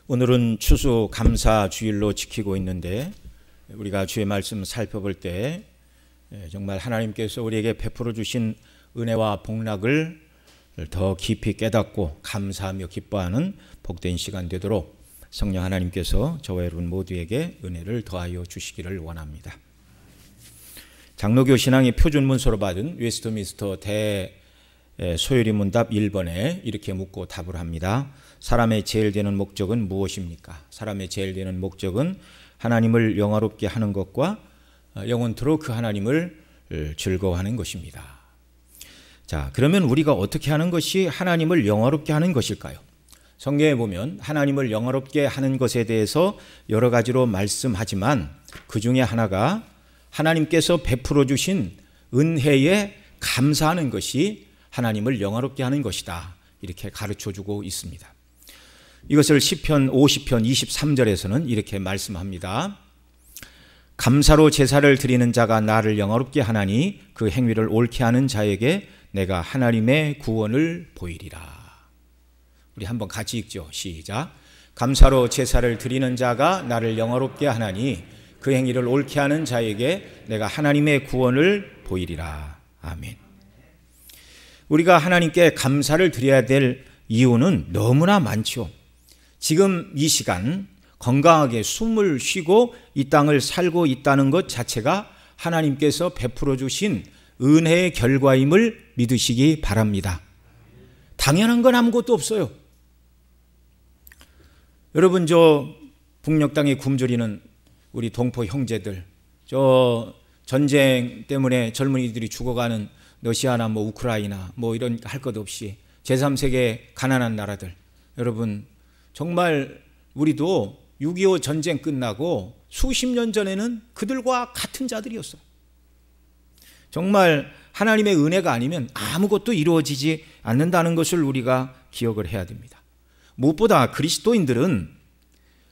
오늘은 추수감사 주일로 지키고 있는데 우리가 주의 말씀 살펴볼 때 정말 하나님께서 우리에게 베풀어 주신 은혜와 복락을 더 깊이 깨닫고 감사하며 기뻐하는 복된 시간 되도록 성령 하나님께서 저와 여러분 모두에게 은혜를 더하여 주시기를 원합니다. 장로교 신앙의 표준 문서로 받은 웨스트민스터 소요리 문답 1번에 이렇게 묻고 답을 합니다. 사람의 제일 되는 목적은 무엇입니까? 사람의 제일 되는 목적은 하나님을 영화롭게 하는 것과 영원토록 그 하나님을 즐거워하는 것입니다. 자, 그러면 우리가 어떻게 하는 것이 하나님을 영화롭게 하는 것일까요? 성경에 보면 하나님을 영화롭게 하는 것에 대해서 여러 가지로 말씀하지만 그 중에 하나가 하나님께서 베풀어 주신 은혜에 감사하는 것이 하나님을 영화롭게 하는 것이다. 이렇게 가르쳐 주고 있습니다. 이것을 시편 50편 23절에서는 이렇게 말씀합니다. 감사로 제사를 드리는 자가 나를 영화롭게 하나니 그 행위를 옳게 하는 자에게 내가 하나님의 구원을 보이리라. 우리 한번 같이 읽죠. 시작. 감사로 제사를 드리는 자가 나를 영화롭게 하나니 그 행위를 옳게 하는 자에게 내가 하나님의 구원을 보이리라. 아멘. 우리가 하나님께 감사를 드려야 될 이유는 너무나 많죠. 지금 이 시간 건강하게 숨을 쉬고 이 땅을 살고 있다는 것 자체가 하나님께서 베풀어 주신 은혜의 결과임을 믿으시기 바랍니다. 당연한 건 아무것도 없어요. 여러분, 저 북녘 땅에 굶주리는 우리 동포 형제들, 저 전쟁 때문에 젊은이들이 죽어가는 러시아나 우크라이나 이런 할 것 없이 제3세계 가난한 나라들, 여러분 정말 우리도 6.25 전쟁 끝나고 수십 년 전에는 그들과 같은 자들이었어요. 정말 하나님의 은혜가 아니면 아무것도 이루어지지 않는다는 것을 우리가 기억을 해야 됩니다. 무엇보다 그리스도인들은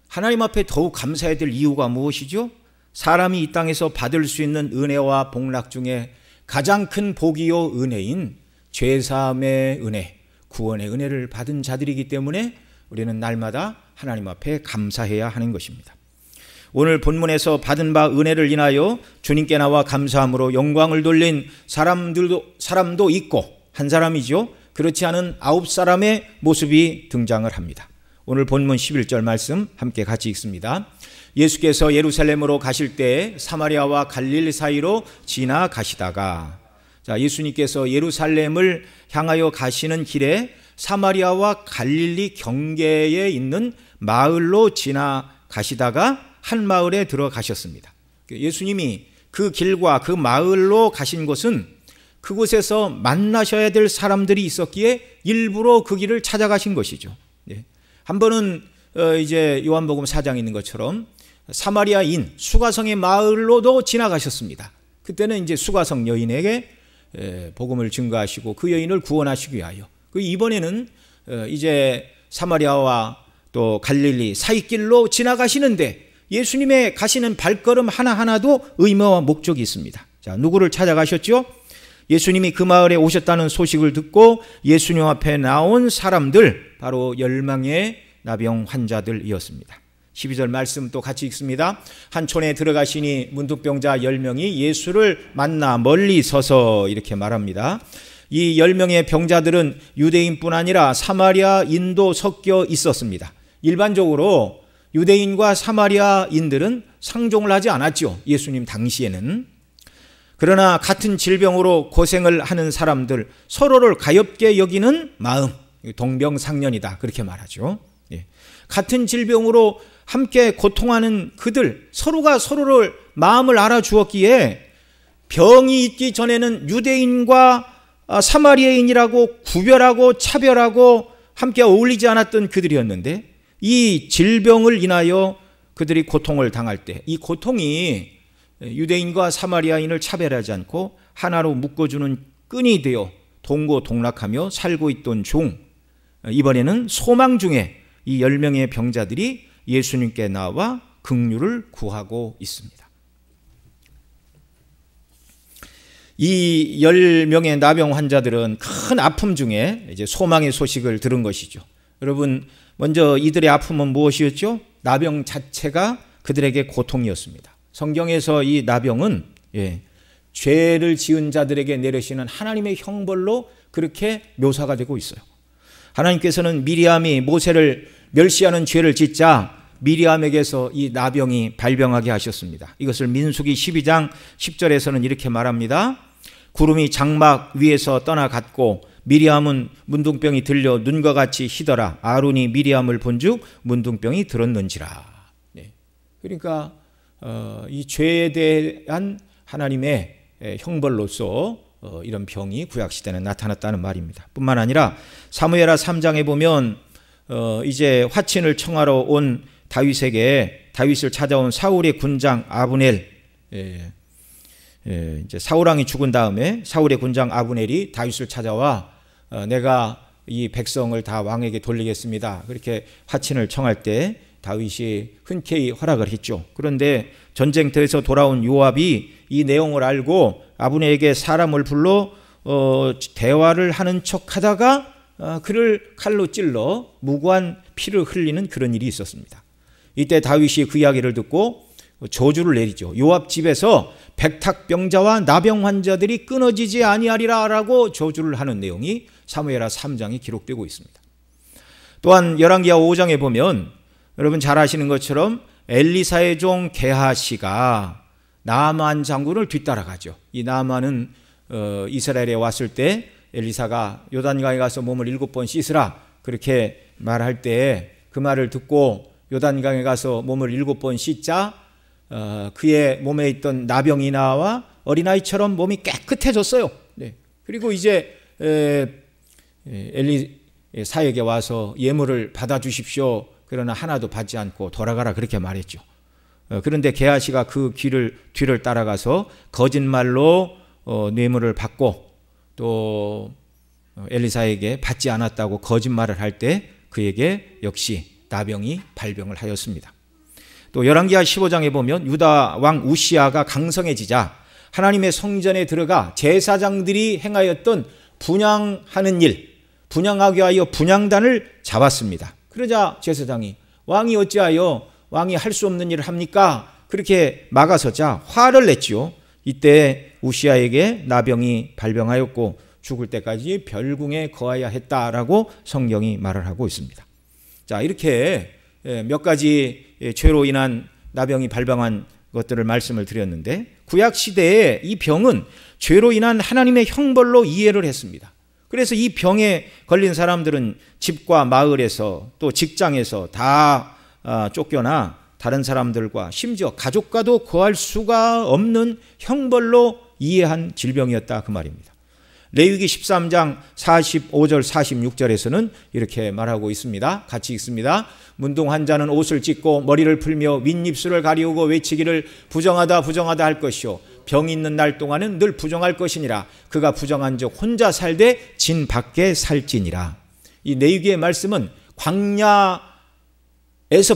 하나님 앞에 더욱 감사해야 될 이유가 무엇이죠? 사람이 이 땅에서 받을 수 있는 은혜와 복락 중에 가장 큰 복이요 은혜인 죄사함의 은혜, 구원의 은혜를 받은 자들이기 때문에 우리는 날마다 하나님 앞에 감사해야 하는 것입니다. 오늘 본문에서 받은 바 은혜를 인하여 주님께 나와 감사함으로 영광을 돌린 사람도 있고 한 사람이죠. 그렇지 않은 9사람의 모습이 등장을 합니다. 오늘 본문 11절 말씀 함께 같이 읽습니다. 예수께서 예루살렘으로 가실 때 사마리아와 갈릴리 사이로 지나가시다가, 자, 예수님께서 예루살렘을 향하여 가시는 길에 사마리아와 갈릴리 경계에 있는 마을로 지나가시다가 한 마을에 들어가셨습니다. 예수님이 그 길과 그 마을로 가신 곳은 그곳에서 만나셔야 될 사람들이 있었기에 일부러 그 길을 찾아가신 것이죠. 한 번은 이제 요한복음 4장에 있는 것처럼 사마리아인 수가성의 마을로도 지나가셨습니다. 그때는 이제 수가성 여인에게 복음을 증거하시고 그 여인을 구원하시기 위하여, 이번에는 이제 사마리아와 또 갈릴리 사이길로 지나가시는데 예수님의 가시는 발걸음 하나하나도 의미와 목적이 있습니다. 자, 누구를 찾아가셨죠? 예수님이 그 마을에 오셨다는 소식을 듣고 예수님 앞에 나온 사람들, 바로 10명의 나병 환자들이었습니다. 12절 말씀 또 같이 읽습니다. 한 촌에 들어가시니 문둥병자 10명이 예수를 만나 멀리 서서 이렇게 말합니다. 이 10명의 병자들은 유대인뿐 아니라 사마리아인도 섞여 있었습니다. 일반적으로 유대인과 사마리아인들은 상종을 하지 않았죠. 예수님 당시에는. 그러나 같은 질병으로 고생을 하는 사람들, 서로를 가엾게 여기는 마음, 동병상련이다, 그렇게 말하죠. 같은 질병으로 함께 고통하는 그들, 서로가 서로를 마음을 알아주었기에 병이 있기 전에는 유대인과 사마리아인이라고 구별하고 차별하고 함께 어울리지 않았던 그들이었는데, 이 질병을 인하여 그들이 고통을 당할 때 이 고통이 유대인과 사마리아인을 차별하지 않고 하나로 묶어주는 끈이 되어 동고동락하며 살고 있던 중, 이번에는 소망 중에 이 10명의 병자들이 예수님께 나와 긍휼을 구하고 있습니다. 이 10명의 나병 환자들은 큰 아픔 중에 이제 소망의 소식을 들은 것이죠. 여러분, 먼저 이들의 아픔은 무엇이었죠? 나병 자체가 그들에게 고통이었습니다. 성경에서 이 나병은 죄를 지은 자들에게 내리시는 하나님의 형벌로 그렇게 묘사가 되고 있어요. 하나님께서는 미리암이 모세를 멸시하는 죄를 짓자 미리암에게서 이 나병이 발병하게 하셨습니다. 이것을 민수기 12장 10절에서는 이렇게 말합니다. 구름이 장막 위에서 떠나갔고 미리암은 문둥병이 들려 눈과 같이 희더라. 아론이 미리암을 본즉 문둥병이 들었는지라. 그러니까 이 죄에 대한 하나님의 형벌로서 이런 병이 구약시대는 나타났다는 말입니다. 뿐만 아니라 사무엘하 3장에 보면 이제 화친을 청하러 온 다윗을 찾아온 사울의 군장 아브넬, 이제 사울왕이 죽은 다음에 사울의 군장 아브넬이 다윗을 찾아와 내가 이 백성을 다 왕에게 돌리겠습니다. 그렇게 화친을 청할 때 다윗이 흔쾌히 허락을 했죠. 그런데 전쟁터에서 돌아온 요압이 이 내용을 알고 아브넬에게 사람을 불러 대화를 하는 척하다가 그를 칼로 찔러 무고한 피를 흘리는 그런 일이 있었습니다. 이때 다윗이 그 이야기를 듣고 저주를 내리죠. 요압 집에서 백탁병자와 나병 환자들이 끊어지지 아니하리라라고 저주를 하는 내용이 사무엘하 3장에 기록되고 있습니다. 또한 열왕기하 5장에 보면 여러분 잘 아시는 것처럼 엘리사의 종 게하시가 나아만 장군을 뒤따라가죠. 이 나아만은 이스라엘에 왔을 때 엘리사가 요단강에 가서 몸을 7번 씻으라 그렇게 말할 때 그 말을 듣고 요단강에 가서 몸을 7번 씻자 그의 몸에 있던 나병이 나와 어린아이처럼 몸이 깨끗해졌어요. 그리고 이제 엘리사에게 와서 예물을 받아주십시오. 그러나 하나도 받지 않고 돌아가라 그렇게 말했죠. 그런데 게하시가 그 뒤를 따라가서 거짓말로 뇌물을 받고 또 엘리사에게 받지 않았다고 거짓말을 할 때 그에게 역시 나병이 발병을 하였습니다. 또 열왕기하 15장에 보면 유다 왕 우시아가 강성해지자 하나님의 성전에 들어가 제사장들이 행하였던 분향하는 일, 분향하기 위하여 분향단을 잡았습니다. 그러자 제사장이 왕이 어찌하여 왕이 할 수 없는 일을 합니까? 그렇게 막아서자 화를 냈지요. 이때 우시아에게 나병이 발병하였고 죽을 때까지 별궁에 거하여야 했다라고 성경이 말을 하고 있습니다. 자, 이렇게 몇 가지 죄로 인한 나병이 발병한 것들을 말씀을 드렸는데 구약 시대에 이 병은 죄로 인한 하나님의 형벌로 이해를 했습니다. 그래서 이 병에 걸린 사람들은 집과 마을에서 또 직장에서 다 쫓겨나 다른 사람들과 심지어 가족과도 거할 수가 없는 형벌로 이해한 질병이었다 그 말입니다. 레위기 13장 45절 46절에서는 이렇게 말하고 있습니다. 같이 읽습니다. 문둥 환자는 옷을 찢고 머리를 풀며 윗입술을 가리우고 외치기를 부정하다 부정하다 할 것이요 병 있는 날 동안은 늘 부정할 것이니라. 그가 부정한즉 혼자 살되 진 밖에 살지니라. 이 레위기의 말씀은 광야에서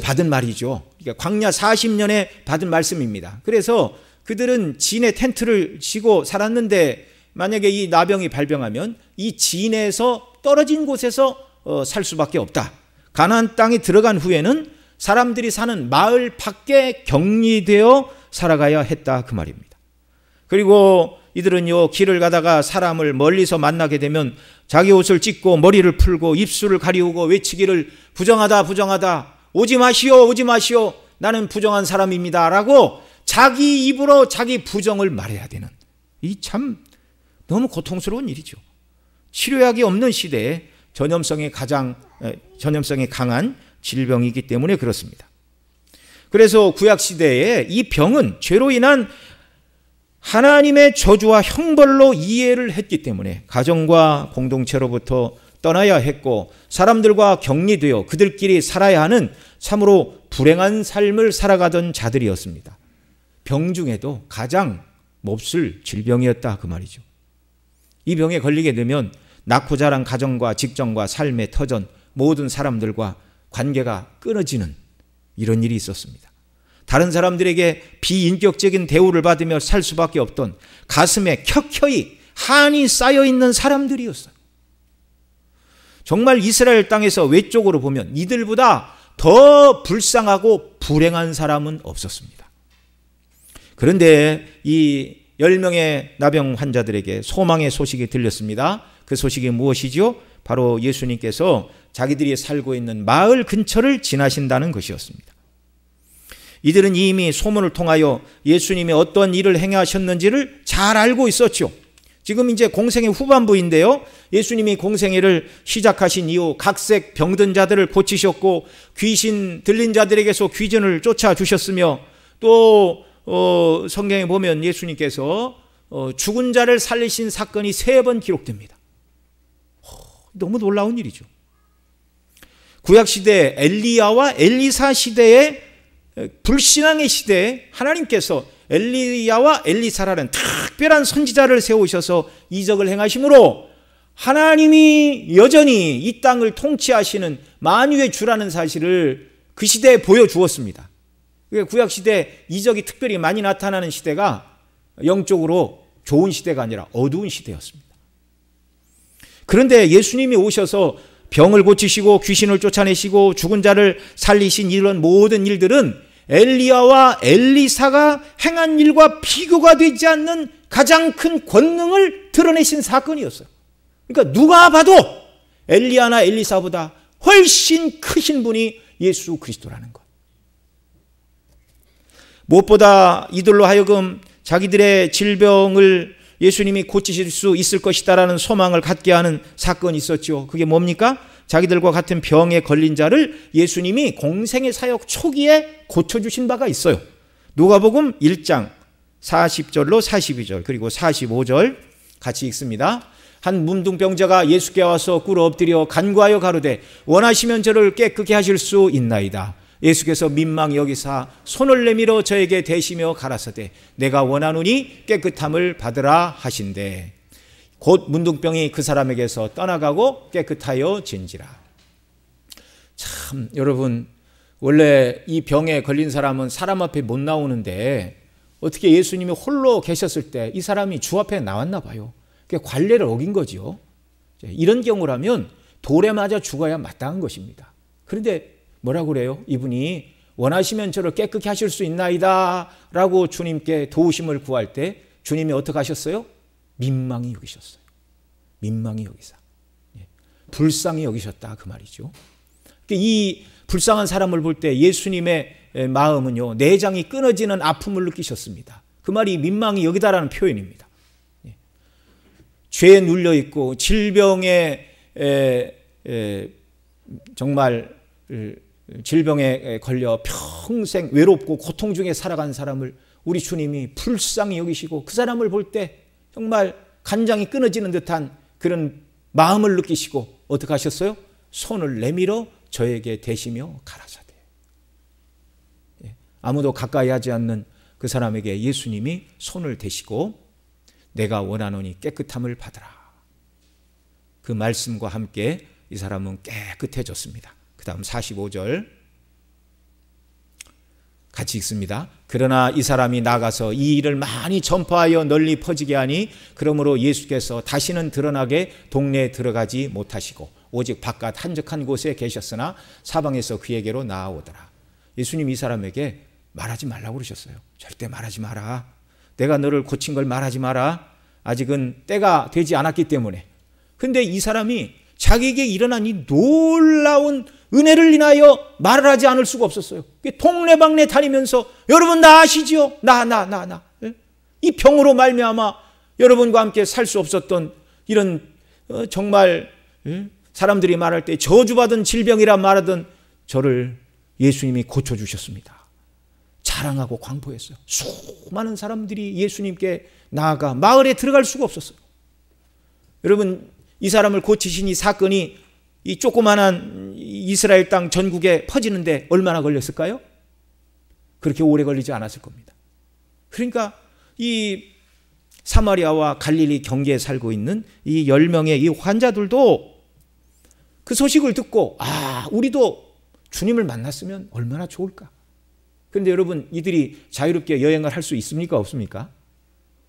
받은 말이죠. 그러니까 광야 40년에 받은 말씀입니다. 그래서 그들은 진의 텐트를 치고 살았는데 만약에 이 나병이 발병하면 이 진에서 떨어진 곳에서 살 수밖에 없다. 가나안 땅에 들어간 후에는 사람들이 사는 마을 밖에 격리되어 살아가야 했다 그 말입니다. 그리고 이들은요 길을 가다가 사람을 멀리서 만나게 되면 자기 옷을 찢고 머리를 풀고 입술을 가리우고 외치기를 부정하다 부정하다 오지 마시오 오지 마시오 나는 부정한 사람입니다 라고 자기 입으로 자기 부정을 말해야 되는 이 참 너무 고통스러운 일이죠. 치료약이 없는 시대에 전염성이 강한 질병이기 때문에 그렇습니다. 그래서 구약 시대에 이 병은 죄로 인한 하나님의 저주와 형벌로 이해를 했기 때문에 가정과 공동체로부터 떠나야 했고 사람들과 격리되어 그들끼리 살아야 하는 참으로 불행한 삶을 살아가던 자들이었습니다. 병 중에도 가장 몹쓸 질병이었다 그 말이죠. 이 병에 걸리게 되면 낳고 자란 가정과 직장과 삶의 터전 모든 사람들과 관계가 끊어지는 이런 일이 있었습니다. 다른 사람들에게 비인격적인 대우를 받으며 살 수밖에 없던 가슴에 켜켜이 한이 쌓여있는 사람들이었어요. 정말 이스라엘 땅에서 외적으로 보면 이들보다 더 불쌍하고 불행한 사람은 없었습니다. 그런데 이 10명의 나병 환자들에게 소망의 소식이 들렸습니다. 그 소식이 무엇이죠? 바로 예수님께서 자기들이 살고 있는 마을 근처를 지나신다는 것이었습니다. 이들은 이미 소문을 통하여 예수님이 어떤 일을 행하셨는지를 잘 알고 있었죠. 지금 이제 공생의 후반부인데요. 예수님이 공생애를 시작하신 이후 각색 병든 자들을 고치셨고 귀신 들린 자들에게서 귀신을 쫓아주셨으며 또 성경에 보면 예수님께서 죽은 자를 살리신 사건이 3번 기록됩니다. 너무 놀라운 일이죠. 구약시대 엘리야와 엘리사 시대의 불신앙의 시대에 하나님께서 엘리야와 엘리사라는 특별한 선지자를 세우셔서 이적을 행하심으로 하나님이 여전히 이 땅을 통치하시는 만유의 주라는 사실을 그 시대에 보여주었습니다. 구약시대 이적이 특별히 많이 나타나는 시대가 영적으로 좋은 시대가 아니라 어두운 시대였습니다. 그런데 예수님이 오셔서 병을 고치시고 귀신을 쫓아내시고 죽은 자를 살리신 이런 모든 일들은 엘리야와 엘리사가 행한 일과 비교가 되지 않는 가장 큰 권능을 드러내신 사건이었어요. 그러니까 누가 봐도 엘리야나 엘리사보다 훨씬 크신 분이 예수 그리스도라는 것. 무엇보다 이들로 하여금 자기들의 질병을 예수님이 고치실 수 있을 것이다라는 소망을 갖게 하는 사건이 있었죠. 그게 뭡니까? 자기들과 같은 병에 걸린 자를 예수님이 공생의 사역 초기에 고쳐주신 바가 있어요. 누가복음 1장 40절로 42절 그리고 45절 같이 읽습니다. 한 문둥병자가 예수께 와서 꿇어 엎드려 간구하여 가로되 원하시면 저를 깨끗게 하실 수 있나이다. 예수께서 민망히 여기사 손을 내밀어 저에게 대시며 가라사대 내가 원하노니 깨끗함을 받으라 하신대. 곧 문둥병이 그 사람에게서 떠나가고 깨끗하여 진지라. 참 여러분, 원래 이 병에 걸린 사람은 사람 앞에 못 나오는데 어떻게 예수님이 홀로 계셨을 때 이 사람이 주 앞에 나왔나 봐요. 그게 관례를 어긴 거죠. 이런 경우라면 돌에 맞아 죽어야 마땅한 것입니다. 그런데 뭐라고 그래요? 이분이 원하시면 저를 깨끗게 하실 수 있나이다 라고 주님께 도우심을 구할 때 주님이 어떻게 하셨어요? 민망히 여기셨어요. 민망히 여기사. 불쌍히 여기셨다 그 말이죠. 이 불쌍한 사람을 볼 때 예수님의 마음은요, 내장이 끊어지는 아픔을 느끼셨습니다. 그 말이 민망히 여기다라는 표현입니다. 죄에 눌려 있고 질병에 정말 질병에 걸려 평생 외롭고 고통 중에 살아간 사람을 우리 주님이 불쌍히 여기시고 그 사람을 볼 때 정말 간장이 끊어지는 듯한 그런 마음을 느끼시고 어떻게 하셨어요? 손을 내밀어 저에게 대시며 가라사대. 아무도 가까이 하지 않는 그 사람에게 예수님이 손을 대시고 내가 원하노니 깨끗함을 받으라. 그 말씀과 함께 이 사람은 깨끗해졌습니다. 그 다음 45절 같이 읽습니다. 그러나 이 사람이 나가서 이 일을 많이 전파하여 널리 퍼지게 하니 그러므로 예수께서 다시는 드러나게 동네에 들어가지 못하시고 오직 바깥 한적한 곳에 계셨으나 사방에서 그에게로 나아오더라. 예수님 이 사람에게 말하지 말라고 그러셨어요. 절대 말하지 마라. 내가 너를 고친 걸 말하지 마라. 아직은 때가 되지 않았기 때문에. 근데 이 사람이 자기에게 일어난 이 놀라운 은혜를 인하여 말을 하지 않을 수가 없었어요. 동네방네 다니면서 여러분 나 아시죠? 나. 이 병으로 말미암아 여러분과 함께 살 수 없었던 이런 정말 사람들이 말할 때 저주받은 질병이라 말하던 저를 예수님이 고쳐주셨습니다. 자랑하고 광포했어요. 수많은 사람들이 예수님께 나아가 마을에 들어갈 수가 없었어요. 여러분 이 사람을 고치신 이 사건이 이 조그만한 이스라엘 땅 전국에 퍼지는데 얼마나 걸렸을까요? 그렇게 오래 걸리지 않았을 겁니다. 그러니까 이 사마리아와 갈릴리 경계에 살고 있는 이 10명의 이 환자들도 그 소식을 듣고 우리도 주님을 만났으면 얼마나 좋을까. 그런데 여러분 이들이 자유롭게 여행을 할 수 있습니까? 없습니까?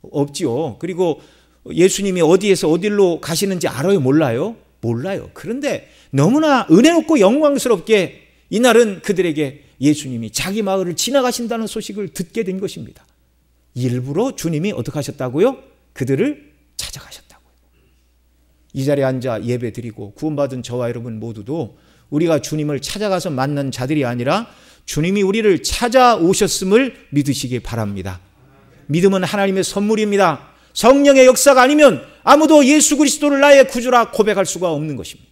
없지요. 그리고 예수님이 어디에서 어디로 가시는지 알아요? 몰라요? 몰라요. 그런데 너무나 은혜롭고 영광스럽게 이날은 그들에게 예수님이 자기 마을을 지나가신다는 소식을 듣게 된 것입니다. 일부러 주님이 어떻게 하셨다고요? 그들을 찾아가셨다고요. 이 자리에 앉아 예배 드리고 구원받은 저와 여러분 모두도 우리가 주님을 찾아가서 만난 자들이 아니라 주님이 우리를 찾아오셨음을 믿으시기 바랍니다. 믿음은 하나님의 선물입니다. 성령의 역사가 아니면 아무도 예수 그리스도를 나의 구주라 고백할 수가 없는 것입니다.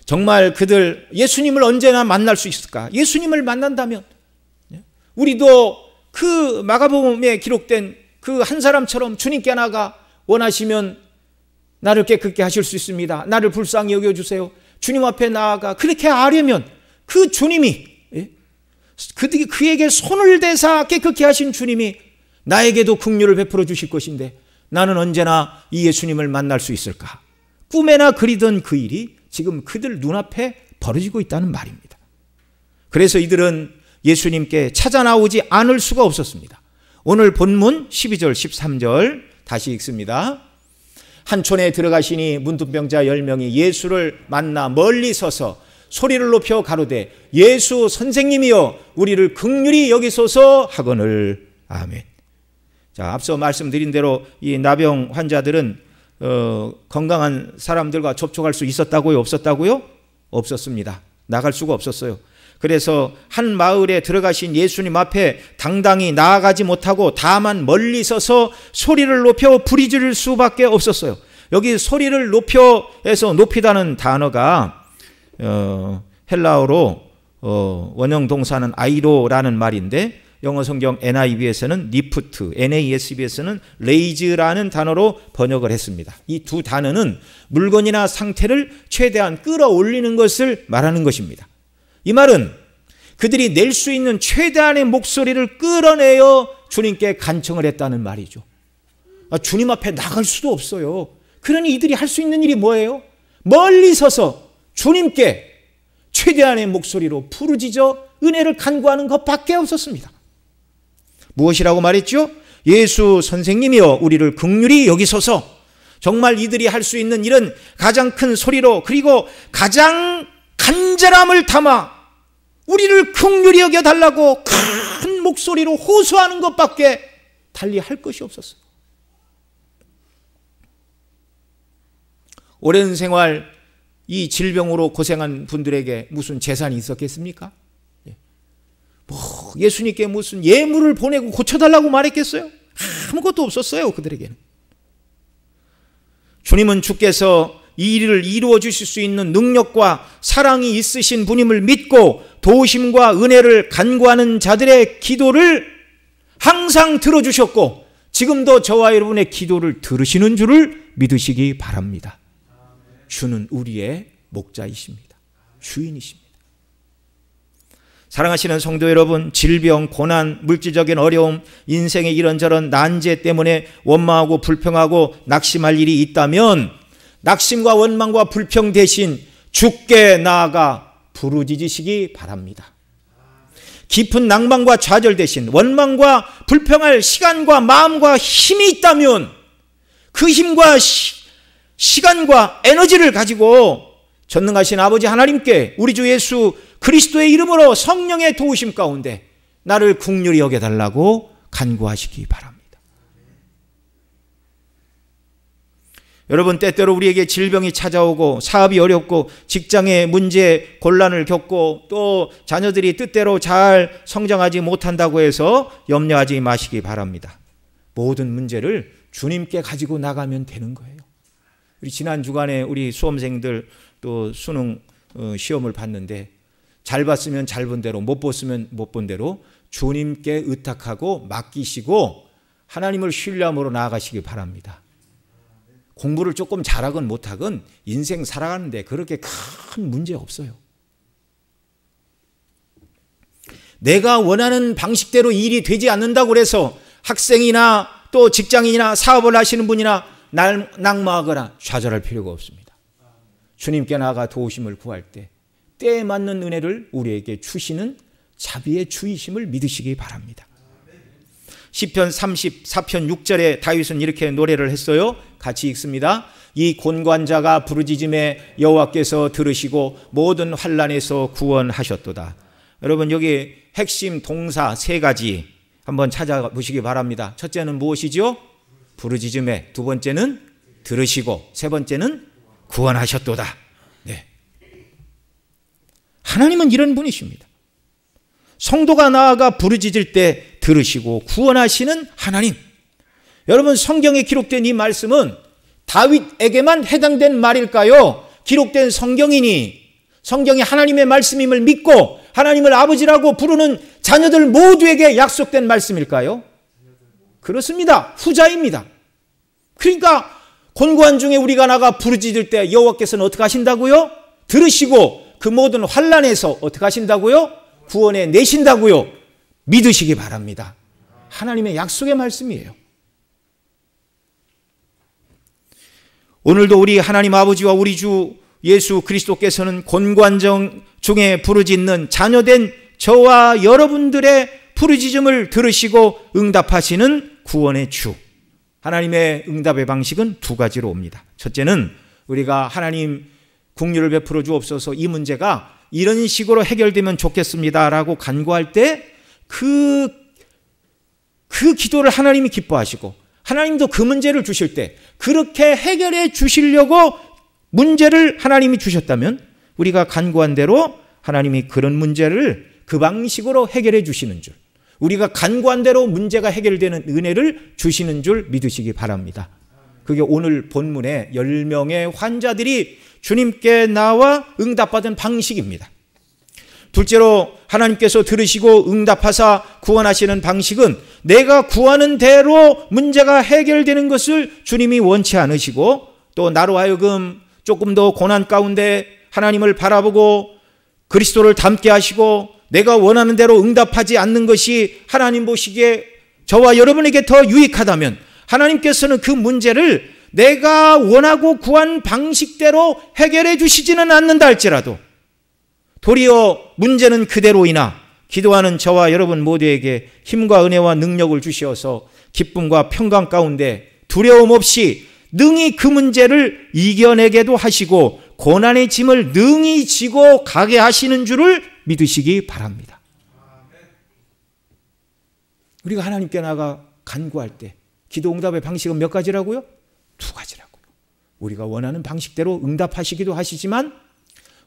정말 그들 예수님을 언제나 만날 수 있을까? 예수님을 만난다면 우리도 그 마가복음에 기록된 그 한 사람처럼 주님께 나아가 원하시면 나를 깨끗게 하실 수 있습니다. 나를 불쌍히 여겨주세요. 주님 앞에 나아가 그렇게 하려면 그 주님이 그에게 손을 대사 깨끗게 하신 주님이 나에게도 긍휼을 베풀어 주실 것인데 나는 언제나 이 예수님을 만날 수 있을까? 꿈에나 그리던 그 일이 지금 그들 눈앞에 벌어지고 있다는 말입니다. 그래서 이들은 예수님께 찾아 나오지 않을 수가 없었습니다. 오늘 본문 12절 13절 다시 읽습니다. 한 촌에 들어가시니 문둥병자 10명이 예수를 만나 멀리 서서 소리를 높여 가로되 예수 선생님이여 우리를 긍휼히 여기소서 하거늘. 아멘. 자, 앞서 말씀드린 대로 이 나병 환자들은 건강한 사람들과 접촉할 수 있었다고요? 없었다고요? 없었습니다. 나갈 수가 없었어요. 그래서 한 마을에 들어가신 예수님 앞에 당당히 나아가지 못하고 다만 멀리 서서 소리를 높여 부르짖을 수밖에 없었어요. 여기 소리를 높여에서 높이다는 단어가 헬라어로 원형 동사는 아이로라는 말인데 영어 성경 NIV에서는 리프트, NASB에서는 레이즈라는 단어로 번역을 했습니다. 이 두 단어는 물건이나 상태를 최대한 끌어올리는 것을 말하는 것입니다. 이 말은 그들이 낼 수 있는 최대한의 목소리를 끌어내어 주님께 간청을 했다는 말이죠. 주님 앞에 나갈 수도 없어요. 그러니 이들이 할 수 있는 일이 뭐예요? 멀리 서서 주님께 최대한의 목소리로 부르짖어 은혜를 간구하는 것밖에 없었습니다. 무엇이라고 말했죠? 예수 선생님이여 우리를 긍휼히 여기소서. 정말 이들이 할 수 있는 일은 가장 큰 소리로 그리고 가장 간절함을 담아 우리를 긍휼히 여겨달라고 큰 목소리로 호소하는 것밖에 달리 할 것이 없었어요. 오랜 생활 이 질병으로 고생한 분들에게 무슨 재산이 있었겠습니까? 예수님께 무슨 예물을 보내고 고쳐달라고 말했겠어요? 아무것도 없었어요. 그들에게는. 주님은 주께서 이 일을 이루어 주실 수 있는 능력과 사랑이 있으신 분임을 믿고 도우심과 은혜를 간구하는 자들의 기도를 항상 들어주셨고 지금도 저와 여러분의 기도를 들으시는 줄을 믿으시기 바랍니다. 주는 우리의 목자이십니다. 주인이십니다. 사랑하시는 성도 여러분, 질병, 고난, 물질적인 어려움, 인생의 이런저런 난제 때문에 원망하고 불평하고 낙심할 일이 있다면 낙심과 원망과 불평 대신 주께 나아가 부르짖으시기 바랍니다. 깊은 낭만과 좌절 대신 원망과 불평할 시간과 마음과 힘이 있다면 그 힘과 시간과 에너지를 가지고 전능하신 아버지 하나님께 우리 주 예수 그리스도의 이름으로 성령의 도우심 가운데 나를 긍휼히 여겨달라고 간구하시기 바랍니다. 여러분, 때때로 우리에게 질병이 찾아오고 사업이 어렵고 직장의 문제, 곤란을 겪고 또 자녀들이 뜻대로 잘 성장하지 못한다고 해서 염려하지 마시기 바랍니다. 모든 문제를 주님께 가지고 나가면 되는 거예요. 우리 지난 주간에 우리 수험생들 또 수능 시험을 봤는데 잘 봤으면 잘 본 대로, 못 봤으면 못 본 대로 주님께 의탁하고 맡기시고 하나님을 신뢰함으로 나아가시기 바랍니다. 공부를 조금 잘하건 못하건 인생 살아가는데 그렇게 큰 문제 없어요. 내가 원하는 방식대로 일이 되지 않는다고 해서 학생이나 또 직장인이나 사업을 하시는 분이나 낙마하거나 좌절할 필요가 없습니다. 주님께 나아가 도우심을 구할 때 때에 맞는 은혜를 우리에게 주시는 자비의 주이심을 믿으시기 바랍니다. 시편 34편 6절에 다윗은 이렇게 노래를 했어요. 같이 읽습니다. 이 곤관자가 부르짖음에 여호와께서 들으시고 모든 환난에서 구원하셨도다. 여러분, 여기 핵심 동사 세 가지 한번 찾아보시기 바랍니다. 첫째는 무엇이죠? 부르짖음에, 두 번째는 들으시고, 세 번째는 구원하셨도다. 네. 하나님은 이런 분이십니다. 성도가 나아가 부르짖을 때 들으시고 구원하시는 하나님. 여러분, 성경에 기록된 이 말씀은 다윗에게만 해당된 말일까요? 기록된 성경이니 성경이 하나님의 말씀임을 믿고 하나님을 아버지라고 부르는 자녀들 모두에게 약속된 말씀일까요? 그렇습니다. 후자입니다. 그러니까 곤고한 중에 우리가 나가 부르짖을 때 여호와께서는 어떻게 하신다고요? 들으시고 그 모든 환난에서 어떻게 하신다고요? 구원해 내신다고요. 믿으시기 바랍니다. 하나님의 약속의 말씀이에요. 오늘도 우리 하나님 아버지와 우리 주 예수 그리스도께서는 곤고한 중에 부르짖는 자녀된 저와 여러분들의 부르짖음을 들으시고 응답하시는 구원의 주. 하나님의 응답의 방식은 두 가지로 옵니다. 첫째는 우리가 하나님 긍휼을 베풀어 주옵소서, 이 문제가 이런 식으로 해결되면 좋겠습니다라고 간구할 때 그 기도를 하나님이 기뻐하시고 하나님도 그 문제를 주실 때 그렇게 해결해 주시려고 문제를 하나님이 주셨다면 우리가 간구한 대로 하나님이 그런 문제를 그 방식으로 해결해 주시는 줄, 우리가 간구한 대로 문제가 해결되는 은혜를 주시는 줄 믿으시기 바랍니다. 그게 오늘 본문의 10명의 환자들이 주님께 나와 응답받은 방식입니다. 둘째로 하나님께서 들으시고 응답하사 구원하시는 방식은 내가 구하는 대로 문제가 해결되는 것을 주님이 원치 않으시고 또 나로 하여금 조금 더 고난 가운데 하나님을 바라보고 그리스도를 닮게 하시고 내가 원하는 대로 응답하지 않는 것이 하나님 보시기에 저와 여러분에게 더 유익하다면 하나님께서는 그 문제를 내가 원하고 구한 방식대로 해결해 주시지는 않는다 할지라도 도리어 문제는 그대로이나 기도하는 저와 여러분 모두에게 힘과 은혜와 능력을 주시어서 기쁨과 평강 가운데 두려움 없이 능히 그 문제를 이겨내게도 하시고 고난의 짐을 능히 지고 가게 하시는 줄을 믿으시기 바랍니다. 우리가 하나님께 나가 간구할 때 기도 응답의 방식은 몇 가지라고요? 두 가지라고요. 우리가 원하는 방식대로 응답하시기도 하시지만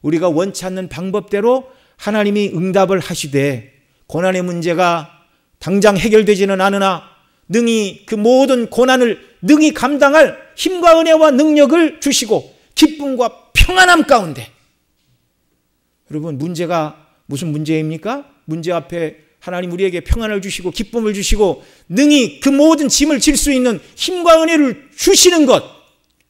우리가 원치 않는 방법대로 하나님이 응답을 하시되 고난의 문제가 당장 해결되지는 않으나 능히 그 모든 고난을 능히 감당할 힘과 은혜와 능력을 주시고 기쁨과 평안함 가운데, 여러분, 문제가 무슨 문제입니까? 문제 앞에 하나님 우리에게 평안을 주시고 기쁨을 주시고 능히 그 모든 짐을 질 수 있는 힘과 은혜를 주시는 것.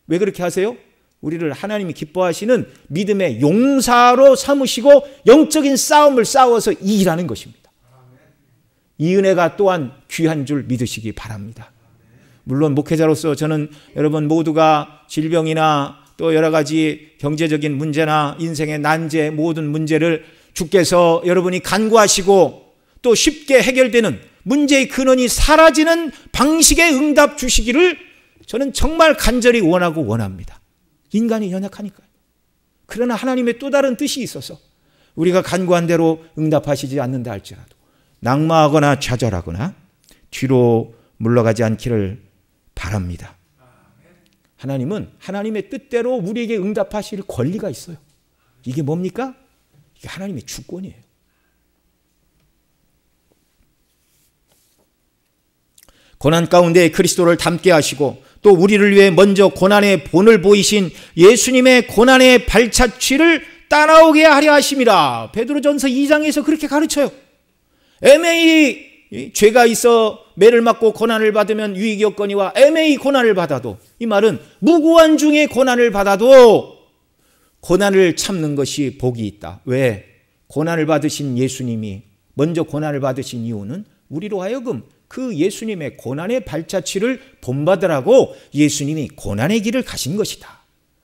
왜 그렇게 하세요? 우리를 하나님이 기뻐하시는 믿음의 용사로 삼으시고 영적인 싸움을 싸워서 이기라는 것입니다. 이 은혜가 또한 귀한 줄 믿으시기 바랍니다. 물론 목회자로서 저는 여러분 모두가 질병이나 또 여러 가지 경제적인 문제나 인생의 난제 모든 문제를 주께서 여러분이 간구하시고 또 쉽게 해결되는 문제의 근원이 사라지는 방식의 응답 주시기를 저는 정말 간절히 원하고 원합니다. 인간이 연약하니까요. 그러나 하나님의 또 다른 뜻이 있어서 우리가 간구한 대로 응답하시지 않는다 할지라도 낙마하거나 좌절하거나 뒤로 물러가지 않기를 바랍니다. 하나님은 하나님의 뜻대로 우리에게 응답하실 권리가 있어요. 이게 뭡니까? 이게 하나님의 주권이에요. 고난 가운데 그리스도를 닮게 하시고 또 우리를 위해 먼저 고난의 본을 보이신 예수님의 고난의 발자취를 따라오게 하려 하심이라. 베드로전서 2장에서 그렇게 가르쳐요. 애매히 죄가 있어 매를 맞고 고난을 받으면 유익이 없거니와 애매히 고난을 받아도, 이 말은 무고한 중에 고난을 받아도 고난을 참는 것이 복이 있다. 왜? 고난을 받으신 예수님이 먼저 고난을 받으신 이유는 우리로 하여금 그 예수님의 고난의 발자취를 본받으라고 예수님이 고난의 길을 가신 것이다.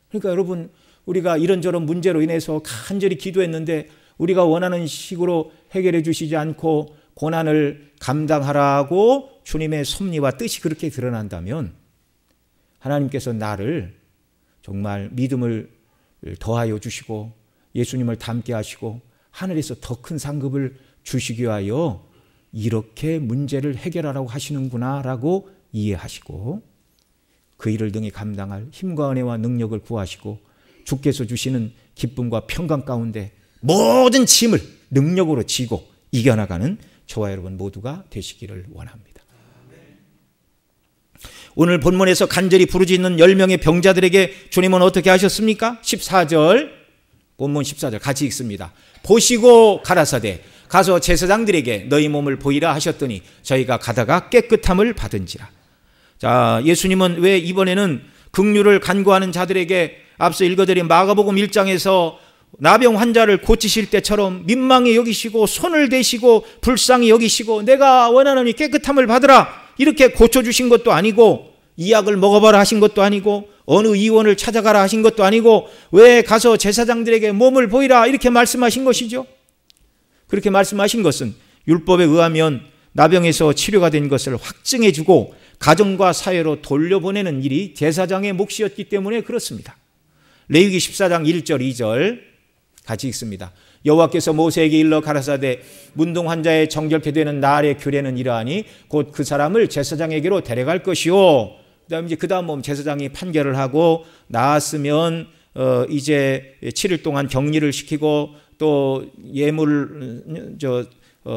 그러니까 여러분, 우리가 이런저런 문제로 인해서 간절히 기도했는데 우리가 원하는 식으로 해결해 주시지 않고 고난을 감당하라고 주님의 섭리와 뜻이 그렇게 드러난다면 하나님께서 나를 정말 믿음을 더하여 주시고 예수님을 닮게 하시고 하늘에서 더 큰 상급을 주시기 위하여 이렇게 문제를 해결하라고 하시는구나 라고 이해하시고 그 일을 능히 감당할 힘과 은혜와 능력을 구하시고 주께서 주시는 기쁨과 평강 가운데 모든 짐을 능력으로 지고 이겨나가는 저와 여러분 모두가 되시기를 원합니다. 오늘 본문에서 간절히 부르짖는 10명의 병자들에게 주님은 어떻게 하셨습니까? 14절, 본문 14절 같이 읽습니다. 보시고 가라사대 가서 제사장들에게 너희 몸을 보이라 하셨더니 저희가 가다가 깨끗함을 받은지라. 자, 예수님은 왜 이번에는 긍휼을 간구하는 자들에게 앞서 읽어드린 마가복음 1장에서 나병 환자를 고치실 때처럼 민망히 여기시고 손을 대시고 불쌍히 여기시고 내가 원하노니 깨끗함을 받으라 이렇게 고쳐주신 것도 아니고 이 약을 먹어봐라 하신 것도 아니고 어느 의원을 찾아가라 하신 것도 아니고 왜 가서 제사장들에게 몸을 보이라 이렇게 말씀하신 것이죠. 그렇게 말씀하신 것은 율법에 의하면 나병에서 치료가 된 것을 확증해주고 가정과 사회로 돌려보내는 일이 제사장의 몫이었기 때문에 그렇습니다. 레위기 14장 1절 2절 같이 읽습니다. 여호와께서 모세에게 일러 가라사대 문둥 환자의 정결케 되는 날의 규례는 이러하니 곧 그 사람을 제사장에게로 데려갈 것이요. 그다음 이제 그다음 보면 제사장이 판결을 하고 나았으면 이제 7일 동안 격리를 시키고 또 예물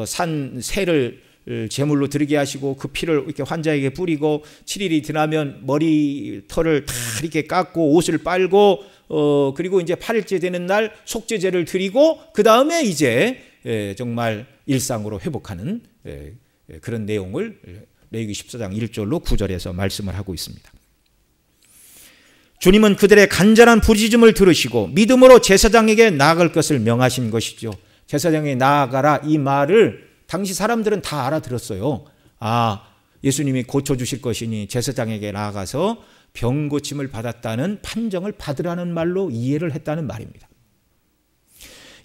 산 새를 제물로 드리게 하시고 그 피를 이렇게 환자에게 뿌리고 7일이 지나면 머리털을 다 이렇게 깎고 옷을 빨고 그리고 이제 8일째 되는 날 속죄제를 드리고 그 다음에 이제 정말 일상으로 회복하는 그런 내용을 레위기 14장 1절로 9절에서 말씀을 하고 있습니다. 주님은 그들의 간절한 부르짖음을 들으시고 믿음으로 제사장에게 나아갈 것을 명하신 것이죠. 제사장에게 나아가라 이 말을 당시 사람들은 다 알아들었어요. 아, 예수님이 고쳐주실 것이니 제사장에게 나아가서 병 고침을 받았다는 판정을 받으라는 말로 이해를 했다는 말입니다.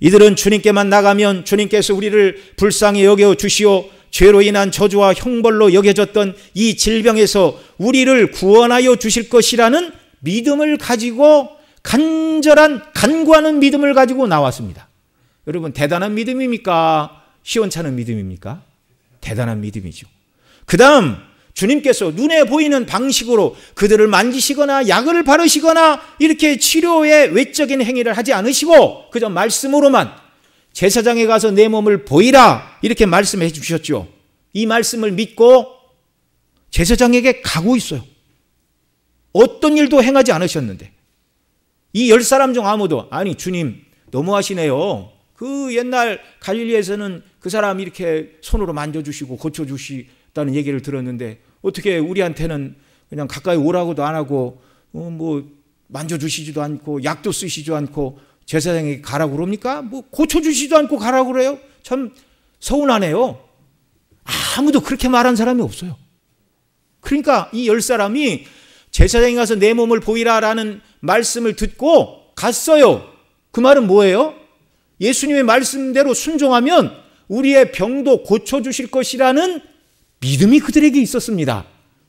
이들은 주님께만 나가면 주님께서 우리를 불쌍히 여겨 주시오 죄로 인한 저주와 형벌로 여겨졌던 이 질병에서 우리를 구원하여 주실 것이라는 믿음을 가지고 간구하는 믿음을 가지고 나왔습니다. 여러분 대단한 믿음입니까? 시원찮은 믿음입니까? 대단한 믿음이죠. 그 다음 주님께서 눈에 보이는 방식으로 그들을 만지시거나 약을 바르시거나 이렇게 치료의 외적인 행위를 하지 않으시고 그저 말씀으로만 제사장에 가서 내 몸을 보이라 이렇게 말씀해 주셨죠. 이 말씀을 믿고 제사장에게 가고 있어요. 어떤 일도 행하지 않으셨는데 이 10사람 중 아무도 아니 주님 너무하시네요. 그 옛날 갈릴리에서는 그 사람 이렇게 손으로 만져주시고 고쳐주시다는 얘기를 들었는데 어떻게 우리한테는 그냥 가까이 오라고도 안 하고 뭐 만져주시지도 않고 약도 쓰시지도 않고 제사장에게 가라고 그럽니까? 뭐 고쳐주시지도 않고 가라고 그래요? 참 서운하네요. 아무도 그렇게 말한 사람이 없어요. 그러니까 이 10사람이 제사장에 가서 내 몸을 보이라라는 말씀을 듣고 갔어요. 그 말은 뭐예요? 예수님의 말씀대로 순종하면 우리의 병도 고쳐주실 것이라는 믿음이 그들에게 있었습니다.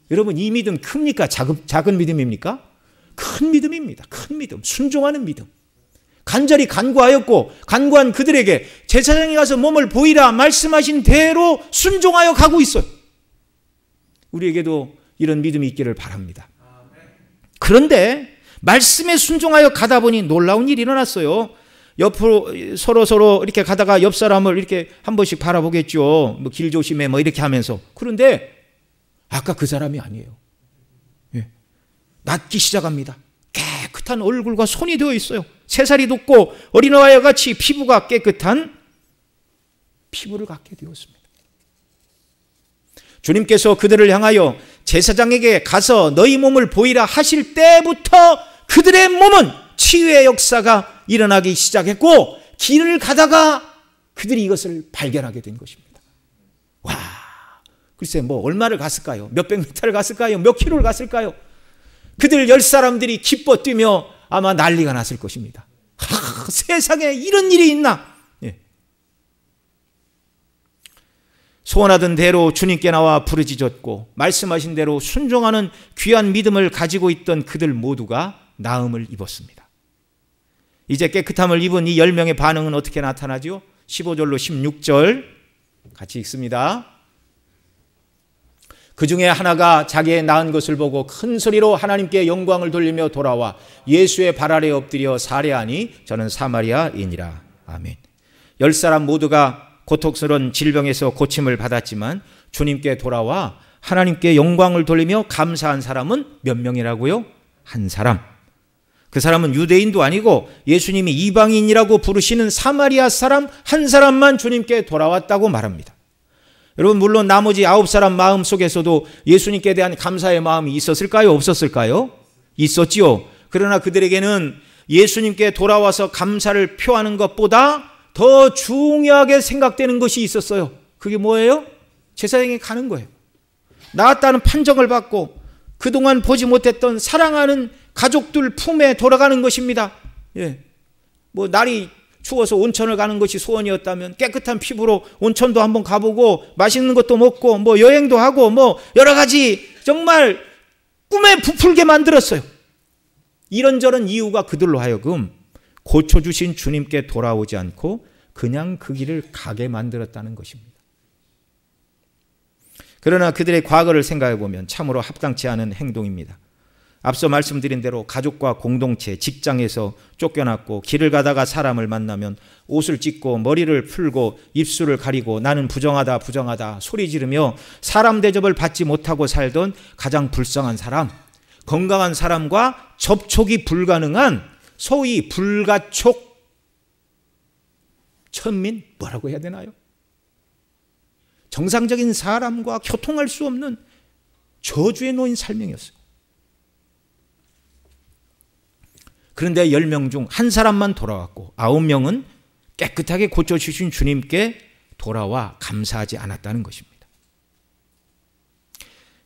여러분 이 믿음 큽니까? 작은 믿음입니까? 큰 믿음입니다. 큰 믿음, 순종하는 믿음. 간절히 간구하였고 간구한 그들에게 제사장에 가서 몸을 보이라 말씀하신 대로 순종하여 가고 있어요. 우리에게도 이런 믿음이 있기를 바랍니다. 그런데 말씀에 순종하여 가다 보니 놀라운 일이 일어났어요. 옆으로 서로 이렇게 가다가 옆 사람을 이렇게 한 번씩 바라보겠죠. 뭐 길 조심해 뭐 이렇게 하면서. 그런데 아까 그 사람이 아니에요. 낫기 시작합니다. 깨끗한 얼굴과 손이 되어 있어요. 3살이 돋고 어린아이와 같이 피부가 깨끗한 피부를 갖게 되었습니다. 주님께서 그들을 향하여 제사장에게 가서 너희 몸을 보이라 하실 때부터 그들의 몸은 치유의 역사가 일어나기 시작했고 길을 가다가 그들이 이것을 발견하게 된 것입니다. 와, 글쎄 뭐 얼마를 갔을까요? 몇백 미터를 갔을까요? 몇 킬로를 갔을까요? 그들 10사람들이 기뻐 뛰며 아마 난리가 났을 것입니다. 세상에 이런 일이 있나? 예. 소원하던 대로 주님께 나와 부르짖었고 말씀하신 대로 순종하는 귀한 믿음을 가지고 있던 그들 모두가 나음을 입었습니다. 이제 깨끗함을 입은 이 10명의 반응은 어떻게 나타나죠? 15절로 16절 같이 읽습니다. 그 중에 하나가 자기의 나은 것을 보고 큰 소리로 하나님께 영광을 돌리며 돌아와 예수의 발 아래 엎드려 살해하니 저는 사마리아인이라. 아멘. 10사람 모두가 고통스러운 질병에서 고침을 받았지만 주님께 돌아와 하나님께 영광을 돌리며 감사한 사람은 몇 명이라고요? 한 사람. 그 사람은 유대인도 아니고 예수님이 이방인이라고 부르시는 사마리아 사람 한 사람만 주님께 돌아왔다고 말합니다. 여러분, 물론 나머지 9사람 마음 속에서도 예수님께 대한 감사의 마음이 있었을까요? 없었을까요? 있었지요. 그러나 그들에게는 예수님께 돌아와서 감사를 표하는 것보다 더 중요하게 생각되는 것이 있었어요. 그게 뭐예요? 제사장에 가는 거예요. 나았다는 판정을 받고 그동안 보지 못했던 사랑하는 가족들 품에 돌아가는 것입니다. 예. 뭐 날이 추워서 온천을 가는 것이 소원이었다면 깨끗한 피부로 온천도 한번 가보고 맛있는 것도 먹고 뭐 여행도 하고 뭐 여러 가지 정말 꿈에 부풀게 만들었어요. 이런저런 이유가 그들로 하여금 고쳐주신 주님께 돌아오지 않고 그냥 그 길을 가게 만들었다는 것입니다. 그러나 그들의 과거를 생각해 보면 참으로 합당치 않은 행동입니다. 앞서 말씀드린 대로 가족과 공동체, 직장에서 쫓겨났고 길을 가다가 사람을 만나면 옷을 찢고 머리를 풀고 입술을 가리고 나는 부정하다 부정하다 소리 지르며 사람 대접을 받지 못하고 살던 가장 불쌍한 사람, 건강한 사람과 접촉이 불가능한 소위 불가촉 천민, 뭐라고 해야 되나요? 정상적인 사람과 교통할 수 없는 저주에 놓인 삶이었어요. 그런데 10명 중 한 사람만 돌아왔고 9명은 깨끗하게 고쳐주신 주님께 돌아와 감사하지 않았다는 것입니다.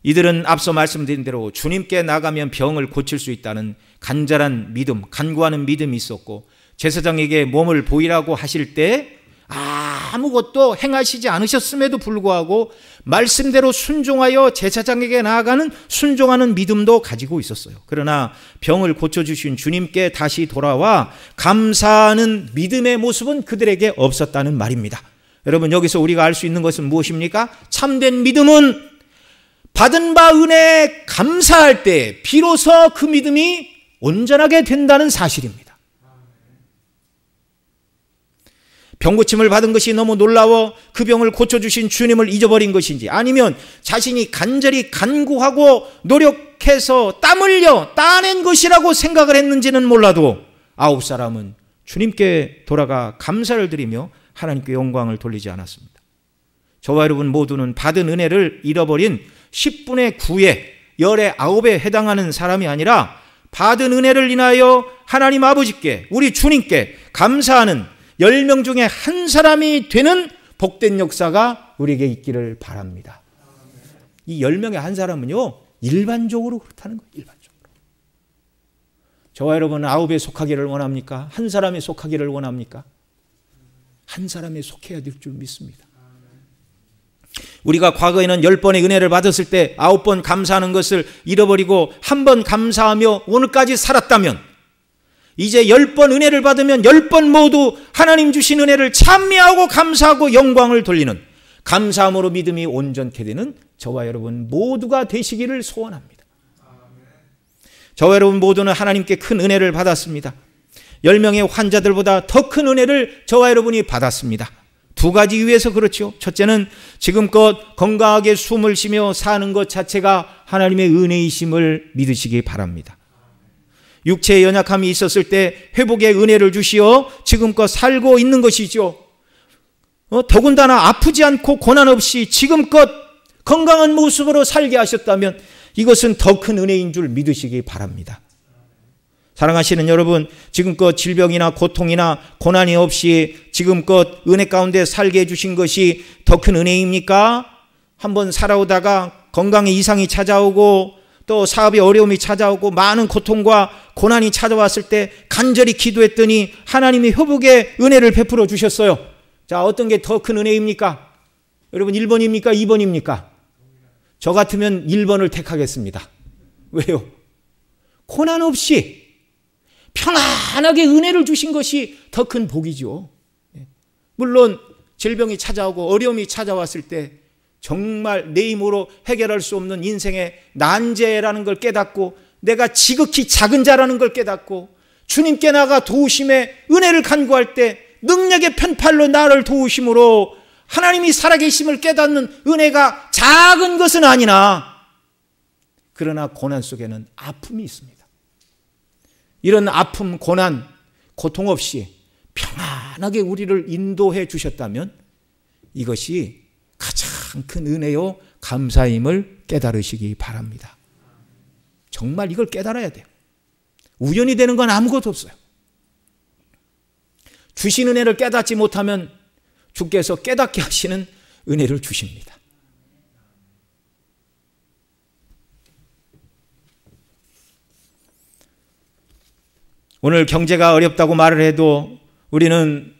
이들은 앞서 말씀드린 대로 주님께 나가면 병을 고칠 수 있다는 간절한 믿음, 간구하는 믿음이 있었고 제사장에게 몸을 보이라고 하실 때 아무것도 행하시지 않으셨음에도 불구하고 말씀대로 순종하여 제사장에게 나아가는 순종하는 믿음도 가지고 있었어요. 그러나 병을 고쳐주신 주님께 다시 돌아와 감사하는 믿음의 모습은 그들에게 없었다는 말입니다. 여러분, 여기서 우리가 알 수 있는 것은 무엇입니까? 참된 믿음은 받은 바 은혜에 감사할 때 비로소 그 믿음이 온전하게 된다는 사실입니다. 병고침을 받은 것이 너무 놀라워 그 병을 고쳐주신 주님을 잊어버린 것인지 아니면 자신이 간절히 간구하고 노력해서 땀 흘려 따낸 것이라고 생각을 했는지는 몰라도 9사람은 주님께 돌아가 감사를 드리며 하나님께 영광을 돌리지 않았습니다. 저와 여러분 모두는 받은 은혜를 잃어버린 10분의 9의 열의 9에 해당하는 사람이 아니라 받은 은혜를 인하여 하나님 아버지께 우리 주님께 감사하는 10명 중에 한 사람이 되는 복된 역사가 우리에게 있기를 바랍니다. 이 10명의 한 사람은요 일반적으로 그렇다는 거예요. 일반적으로. 저와 여러분은 9에 속하기를 원합니까? 한 사람에 속하기를 원합니까? 한 사람에 속해야 될 줄 믿습니다. 우리가 과거에는 10번의 은혜를 받았을 때 9번 감사하는 것을 잃어버리고 한 번 감사하며 오늘까지 살았다면 이제 10번 은혜를 받으면 10번 모두 하나님 주신 은혜를 찬미하고 감사하고 영광을 돌리는 감사함으로 믿음이 온전케 되는 저와 여러분 모두가 되시기를 소원합니다. 저와 여러분 모두는 하나님께 큰 은혜를 받았습니다. 10명의 환자들보다 더 큰 은혜를 저와 여러분이 받았습니다. 두 가지 이유에서 그렇죠. 첫째는 지금껏 건강하게 숨을 쉬며 사는 것 자체가 하나님의 은혜이심을 믿으시기 바랍니다. 육체의 연약함이 있었을 때 회복의 은혜를 주시어 지금껏 살고 있는 것이죠. 더군다나 아프지 않고 고난 없이 지금껏 건강한 모습으로 살게 하셨다면 이것은 더 큰 은혜인 줄 믿으시기 바랍니다. 사랑하시는 여러분, 지금껏 질병이나 고통이나 고난이 없이 지금껏 은혜 가운데 살게 해주신 것이 더 큰 은혜입니까? 한번 살아오다가 건강에 이상이 찾아오고 또 사업에 어려움이 찾아오고 많은 고통과 고난이 찾아왔을 때 간절히 기도했더니 하나님이 회복의 은혜를 베풀어 주셨어요. 자, 어떤 게 더 큰 은혜입니까? 여러분 1번입니까? 2번입니까? 저 같으면 1번을 택하겠습니다. 왜요? 고난 없이 편안하게 은혜를 주신 것이 더 큰 복이죠. 물론 질병이 찾아오고 어려움이 찾아왔을 때 정말 내 힘으로 해결할 수 없는 인생의 난제라는 걸 깨닫고 내가 지극히 작은 자라는 걸 깨닫고 주님께 나가 도우심의 은혜를 간구할 때 능력의 편팔로 나를 도우심으로 하나님이 살아계심을 깨닫는 은혜가 작은 것은 아니나 그러나 고난 속에는 아픔이 있습니다. 이런 아픔, 고난, 고통 없이 평안하게 우리를 인도해 주셨다면 이것이 가장 큰 은혜요 감사임을 깨달으시기 바랍니다. 정말 이걸 깨달아야 돼요. 우연히 되는 건 아무것도 없어요. 주신 은혜를 깨닫지 못하면 주께서 깨닫게 하시는 은혜를 주십니다. 오늘 경제가 어렵다고 말을 해도 우리는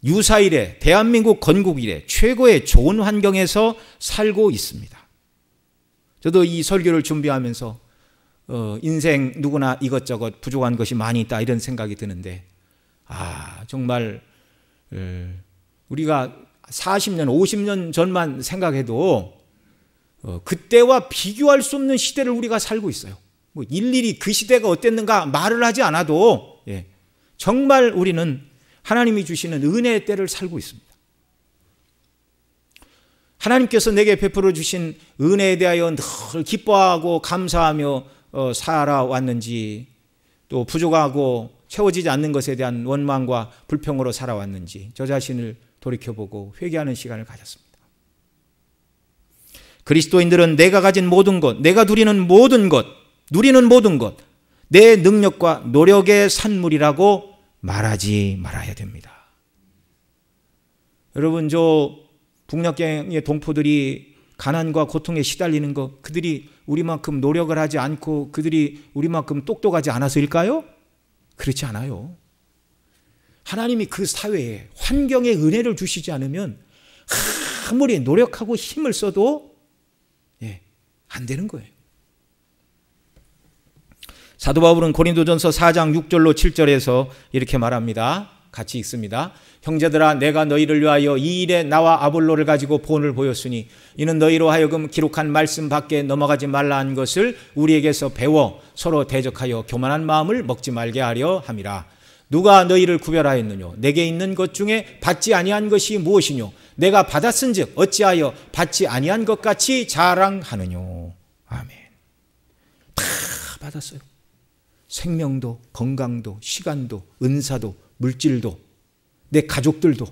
유사 이래 대한민국 건국 이래 최고의 좋은 환경에서 살고 있습니다. 저도 이 설교를 준비하면서 인생 누구나 이것저것 부족한 것이 많이 있다 이런 생각이 드는데 정말 우리가 40년, 50년 전만 생각해도 그때와 비교할 수 없는 시대를 우리가 살고 있어요. 뭐 일일이 그 시대가 어땠는가 말을 하지 않아도 정말 우리는 하나님이 주시는 은혜의 때를 살고 있습니다. 하나님께서 내게 베풀어 주신 은혜에 대하여 늘 기뻐하고 감사하며 살아왔는지 또 부족하고 채워지지 않는 것에 대한 원망과 불평으로 살아왔는지 저 자신을 돌이켜보고 회개하는 시간을 가졌습니다. 그리스도인들은 내가 가진 모든 것, 내가 누리는 모든 것, 내 능력과 노력의 산물이라고 말하지 말아야 됩니다. 여러분, 저 북녘갱의 동포들이 가난과 고통에 시달리는 것, 그들이 우리만큼 노력을 하지 않고 그들이 우리만큼 똑똑하지 않아서일까요? 그렇지 않아요. 하나님이 그 사회에 환경에 은혜를 주시지 않으면 아무리 노력하고 힘을 써도 안 되는 거예요. 사도 바울은 고린도전서 4장 6절로 7절에서 이렇게 말합니다. 같이 읽습니다. 형제들아, 내가 너희를 위하여 이 일에 나와 아볼로를 가지고 본을 보였으니 이는 너희로 하여금 기록한 말씀 밖에 넘어가지 말라 한 것을 우리에게서 배워 서로 대적하여 교만한 마음을 먹지 말게 하려 함이라. 누가 너희를 구별하였느뇨? 내게 있는 것 중에 받지 아니한 것이 무엇이뇨? 내가 받았은즉 어찌하여 받지 아니한 것 같이 자랑하느뇨? 아멘. 다 받았어요. 생명도, 건강도, 시간도, 은사도, 물질도, 내 가족들도,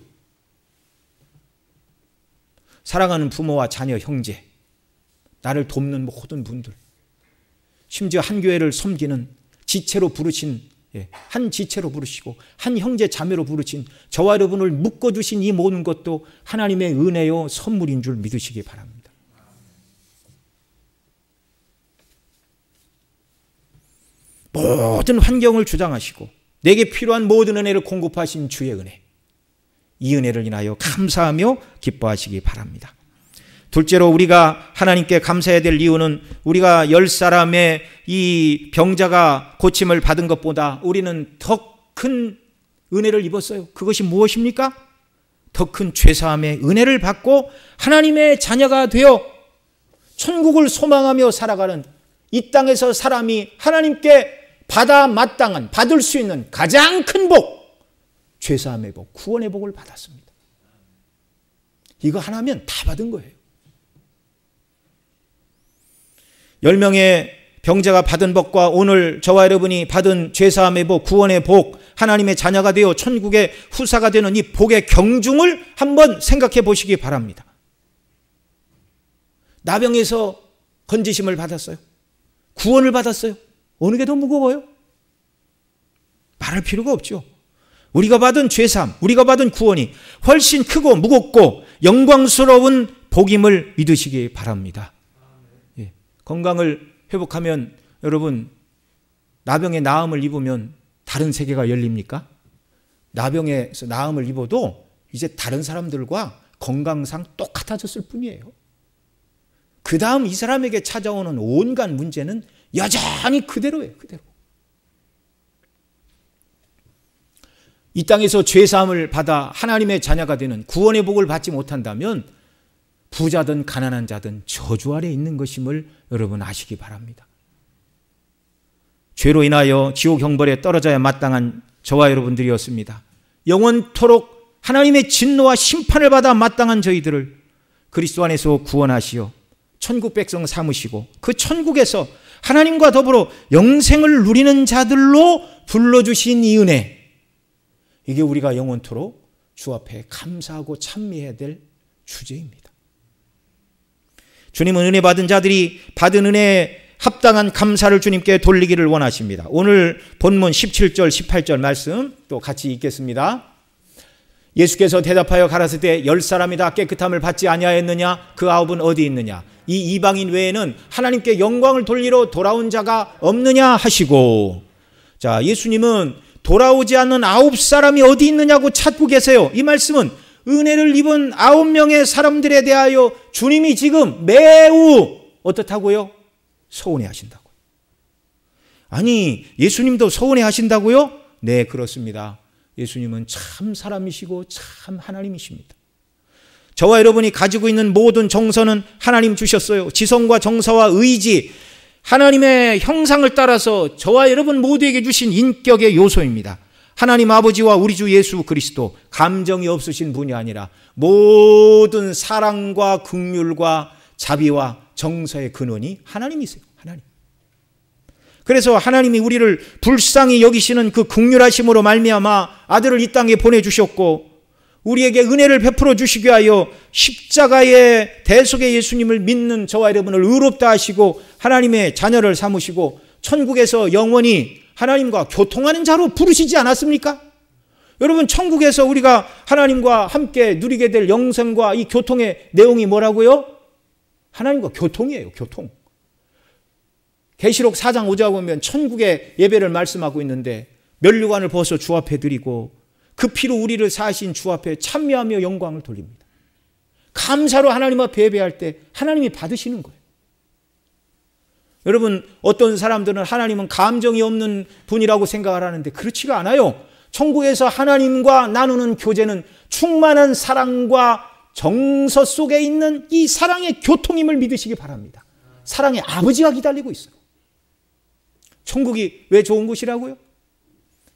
사랑하는 부모와 자녀, 형제, 나를 돕는 모든 분들, 심지어 한 교회를 섬기는 지체로 부르신, 한 지체로 부르시고 한 형제 자매로 부르신 저와 여러분을 묶어주신 이 모든 것도 하나님의 은혜요 선물인 줄 믿으시기 바랍니다. 모든 환경을 주장하시고 내게 필요한 모든 은혜를 공급하신 주의 은혜, 이 은혜를 인하여 감사하며 기뻐하시기 바랍니다. 둘째로 우리가 하나님께 감사해야 될 이유는 우리가 10사람의 이 병자가 고침을 받은 것보다 우리는 더 큰 은혜를 입었어요. 그것이 무엇입니까? 더 큰 죄사함의 은혜를 받고 하나님의 자녀가 되어 천국을 소망하며 살아가는 이 땅에서 사람이 하나님께 받을 수 있는 가장 큰 복, 죄사함의 복, 구원의 복을 받았습니다. 이거 하나면 다 받은 거예요. 10명의 병자가 받은 복과 오늘 저와 여러분이 받은 죄사함의 복, 구원의 복, 하나님의 자녀가 되어 천국의 후사가 되는 이 복의 경중을 한번 생각해 보시기 바랍니다. 나병에서 건지심을 받았어요. 구원을 받았어요. 어느 게 더 무거워요? 말할 필요가 없죠. 우리가 받은 죄사함, 우리가 받은 구원이 훨씬 크고 무겁고 영광스러운 복임을 믿으시기 바랍니다. 건강을 회복하면 여러분, 나병의 나음을 입으면 다른 세계가 열립니까? 나병에서 나음을 입어도 이제 다른 사람들과 건강상 똑같아졌을 뿐이에요. 그 다음 이 사람에게 찾아오는 온갖 문제는 여전히 그대로예요. 그대로. 이 땅에서 죄사함을 받아 하나님의 자녀가 되는 구원의 복을 받지 못한다면 부자든 가난한 자든 저주 아래 있는 것임을 여러분 아시기 바랍니다. 죄로 인하여 지옥 형벌에 떨어져야 마땅한 저와 여러분들이었습니다. 영원토록 하나님의 진노와 심판을 받아 마땅한 저희들을 그리스도 안에서 구원하시어 천국 백성 삼으시고 그 천국에서 하나님과 더불어 영생을 누리는 자들로 불러주신 이 은혜, 이게 우리가 영원토록 주 앞에 감사하고 찬미해야 될 주제입니다. 주님은 은혜 받은 자들이 받은 은혜에 합당한 감사를 주님께 돌리기를 원하십니다. 오늘 본문 17절 18절 말씀 또 같이 읽겠습니다. 예수께서 대답하여 가라사대 10사람이 다 깨끗함을 받지 아니하였느냐? 그 9은 어디 있느냐? 이 이방인 외에는 하나님께 영광을 돌리러 돌아온 자가 없느냐 하시고, 자, 예수님은 돌아오지 않는 9사람이 어디 있느냐고 찾고 계세요. 이 말씀은 은혜를 입은 9명의 사람들에 대하여 주님이 지금 매우 어떻다고요? 서운해 하신다고요. 아니, 예수님도 서운해 하신다고요? 네, 그렇습니다. 예수님은 참 사람이시고 참 하나님이십니다. 저와 여러분이 가지고 있는 모든 정서는 하나님 주셨어요. 지성과 정서와 의지, 하나님의 형상을 따라서 저와 여러분 모두에게 주신 인격의 요소입니다. 하나님 아버지와 우리 주 예수 그리스도, 감정이 없으신 분이 아니라 모든 사랑과 긍휼과 자비와 정서의 근원이 하나님이세요. 하나님. 그래서 하나님이 우리를 불쌍히 여기시는 그 긍휼하심으로 말미암아 아들을 이 땅에 보내주셨고, 우리에게 은혜를 베풀어 주시기 위하여 십자가의 대속의 예수님을 믿는 저와 여러분을 의롭다 하시고 하나님의 자녀를 삼으시고 천국에서 영원히 하나님과 교통하는 자로 부르시지 않았습니까? 여러분, 천국에서 우리가 하나님과 함께 누리게 될 영생과 이 교통의 내용이 뭐라고요? 하나님과 교통이에요. 교통. 계시록 4장 5절 보면 천국의 예배를 말씀하고 있는데, 면류관을 벗어 주 앞에 드리고 그 피로 우리를 사하신 주 앞에 찬미하며 영광을 돌립니다. 감사로 하나님 앞에 예배할 때 하나님이 받으시는 거예요. 여러분, 어떤 사람들은 하나님은 감정이 없는 분이라고 생각을 하는데 그렇지가 않아요. 천국에서 하나님과 나누는 교제는 충만한 사랑과 정서 속에 있는 이 사랑의 교통임을 믿으시기 바랍니다. 사랑의 아버지가 기다리고 있어요. 천국이 왜 좋은 곳이라고요?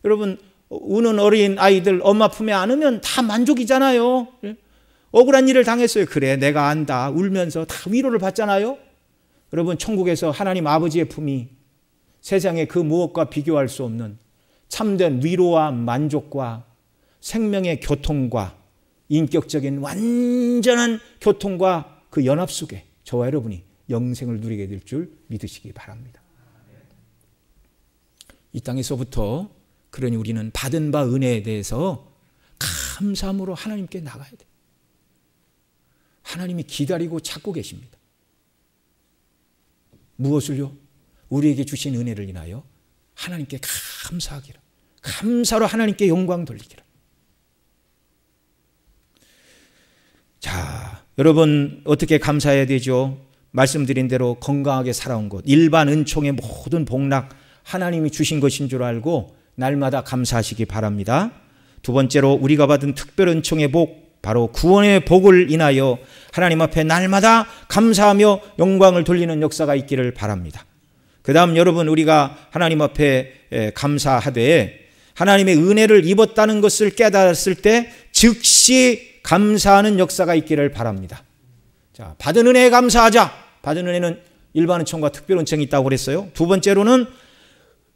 여러분, 우는 어린 아이들 엄마 품에 안으면 다 만족이잖아요. 억울한 일을 당했어요. 그래, 내가 안다. 울면서 다 위로를 받잖아요. 여러분, 천국에서 하나님 아버지의 품이 세상의 그 무엇과 비교할 수 없는 참된 위로와 만족과 생명의 교통과 인격적인 완전한 교통과 그 연합 속에 저와 여러분이 영생을 누리게 될 줄 믿으시기 바랍니다. 이 땅에서부터 그러니 우리는 받은 바 은혜에 대해서 감사함으로 하나님께 나가야 돼요. 하나님이 기다리고 찾고 계십니다. 무엇을요? 우리에게 주신 은혜를 인하여 하나님께 감사하기를, 감사로 하나님께 영광 돌리기를. 자, 여러분 어떻게 감사해야 되죠? 말씀드린 대로 건강하게 살아온 것, 일반 은총의 모든 복락 하나님이 주신 것인 줄 알고 날마다 감사하시기 바랍니다. 두 번째로 우리가 받은 특별 은총의 복, 바로 구원의 복을 인하여 하나님 앞에 날마다 감사하며 영광을 돌리는 역사가 있기를 바랍니다. 그 다음 여러분, 우리가 하나님 앞에 감사하되 하나님의 은혜를 입었다는 것을 깨달았을 때 즉시 감사하는 역사가 있기를 바랍니다. 자, 받은 은혜에 감사하자. 받은 은혜는 일반 은총과 특별 은총이 있다고 그랬어요. 두 번째로는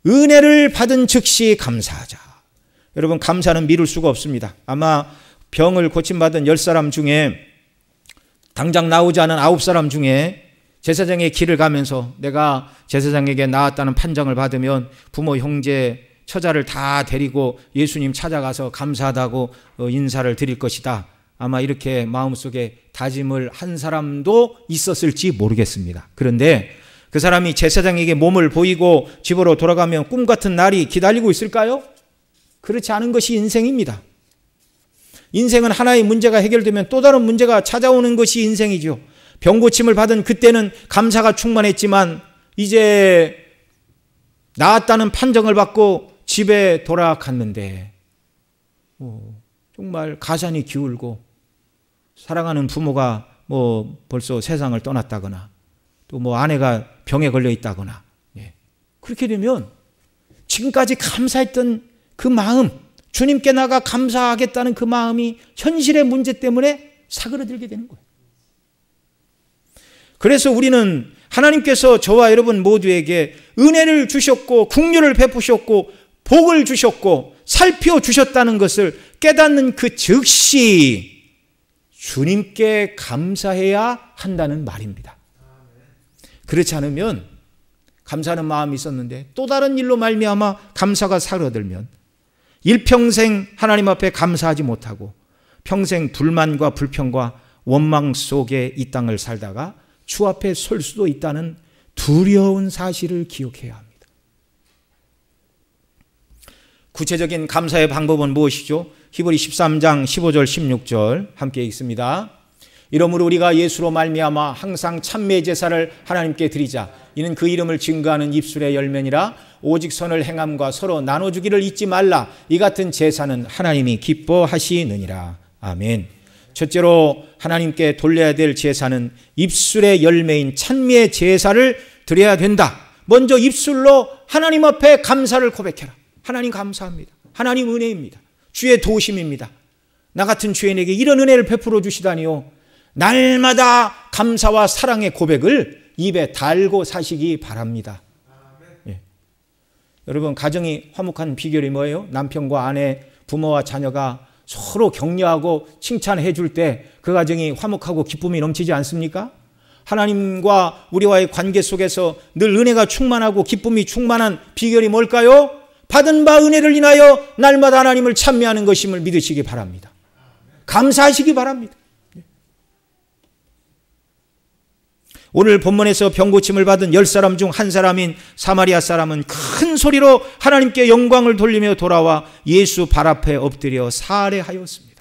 은혜를 받은 즉시 감사하자. 여러분, 감사는 미룰 수가 없습니다. 아마 병을 고침받은 10사람 중에 당장 나오지 않은 9사람 중에 제사장의 길을 가면서 내가 제사장에게 나았다는 판정을 받으면 부모, 형제, 처자를 다 데리고 예수님 찾아가서 감사하다고 인사를 드릴 것이다. 아마 이렇게 마음속에 다짐을 한 사람도 있었을지 모르겠습니다. 그런데 그 사람이 제사장에게 몸을 보이고 집으로 돌아가면 꿈 같은 날이 기다리고 있을까요? 그렇지 않은 것이 인생입니다. 인생은 하나의 문제가 해결되면 또 다른 문제가 찾아오는 것이 인생이죠. 병고침을 받은 그때는 감사가 충만했지만 이제 나았다는 판정을 받고 집에 돌아갔는데 정말 가산이 기울고 사랑하는 부모가 벌써 세상을 떠났다거나 또 아내가 병에 걸려 있다거나 그렇게 되면 지금까지 감사했던 그 마음, 주님께 나가 감사하겠다는 그 마음이 현실의 문제 때문에 사그러들게 되는 거예요. 그래서 우리는 하나님께서 저와 여러분 모두에게 은혜를 주셨고 긍휼을 베푸셨고 복을 주셨고 살펴주셨다는 것을 깨닫는 그 즉시 주님께 감사해야 한다는 말입니다. 그렇지 않으면 감사하는 마음이 있었는데 또 다른 일로 말미암아 감사가 사그러들면 일평생 하나님 앞에 감사하지 못하고 평생 불만과 불평과 원망 속에 이 땅을 살다가 주 앞에 설 수도 있다는 두려운 사실을 기억해야 합니다. 구체적인 감사의 방법은 무엇이죠? 히브리 13장 15절 16절 함께 읽습니다. 이러므로 우리가 예수로 말미암아 항상 참미의 제사를 하나님께 드리자. 이는 그 이름을 증거하는 입술의 열매니라. 오직 선을 행함과 서로 나눠주기를 잊지 말라. 이 같은 제사는 하나님이 기뻐하시느니라. 아멘. 첫째로 하나님께 돌려야 될 제사는 입술의 열매인 찬미의 제사를 드려야 된다. 먼저 입술로 하나님 앞에 감사를 고백해라. 하나님 감사합니다. 하나님 은혜입니다. 주의 도우심입니다. 나 같은 죄인에게 이런 은혜를 베풀어 주시다니요. 날마다 감사와 사랑의 고백을 입에 달고 사시기 바랍니다. 예. 여러분, 가정이 화목한 비결이 뭐예요? 남편과 아내, 부모와 자녀가 서로 격려하고 칭찬해 줄 때 그 가정이 화목하고 기쁨이 넘치지 않습니까? 하나님과 우리와의 관계 속에서 늘 은혜가 충만하고 기쁨이 충만한 비결이 뭘까요? 받은 바 은혜를 인하여 날마다 하나님을 찬미하는 것임을 믿으시기 바랍니다. 감사하시기 바랍니다. 오늘 본문에서 병고침을 받은 10사람 중 한 사람인 사마리아 사람은 큰 소리로 하나님께 영광을 돌리며 돌아와 예수 발 앞에 엎드려 살해하였습니다.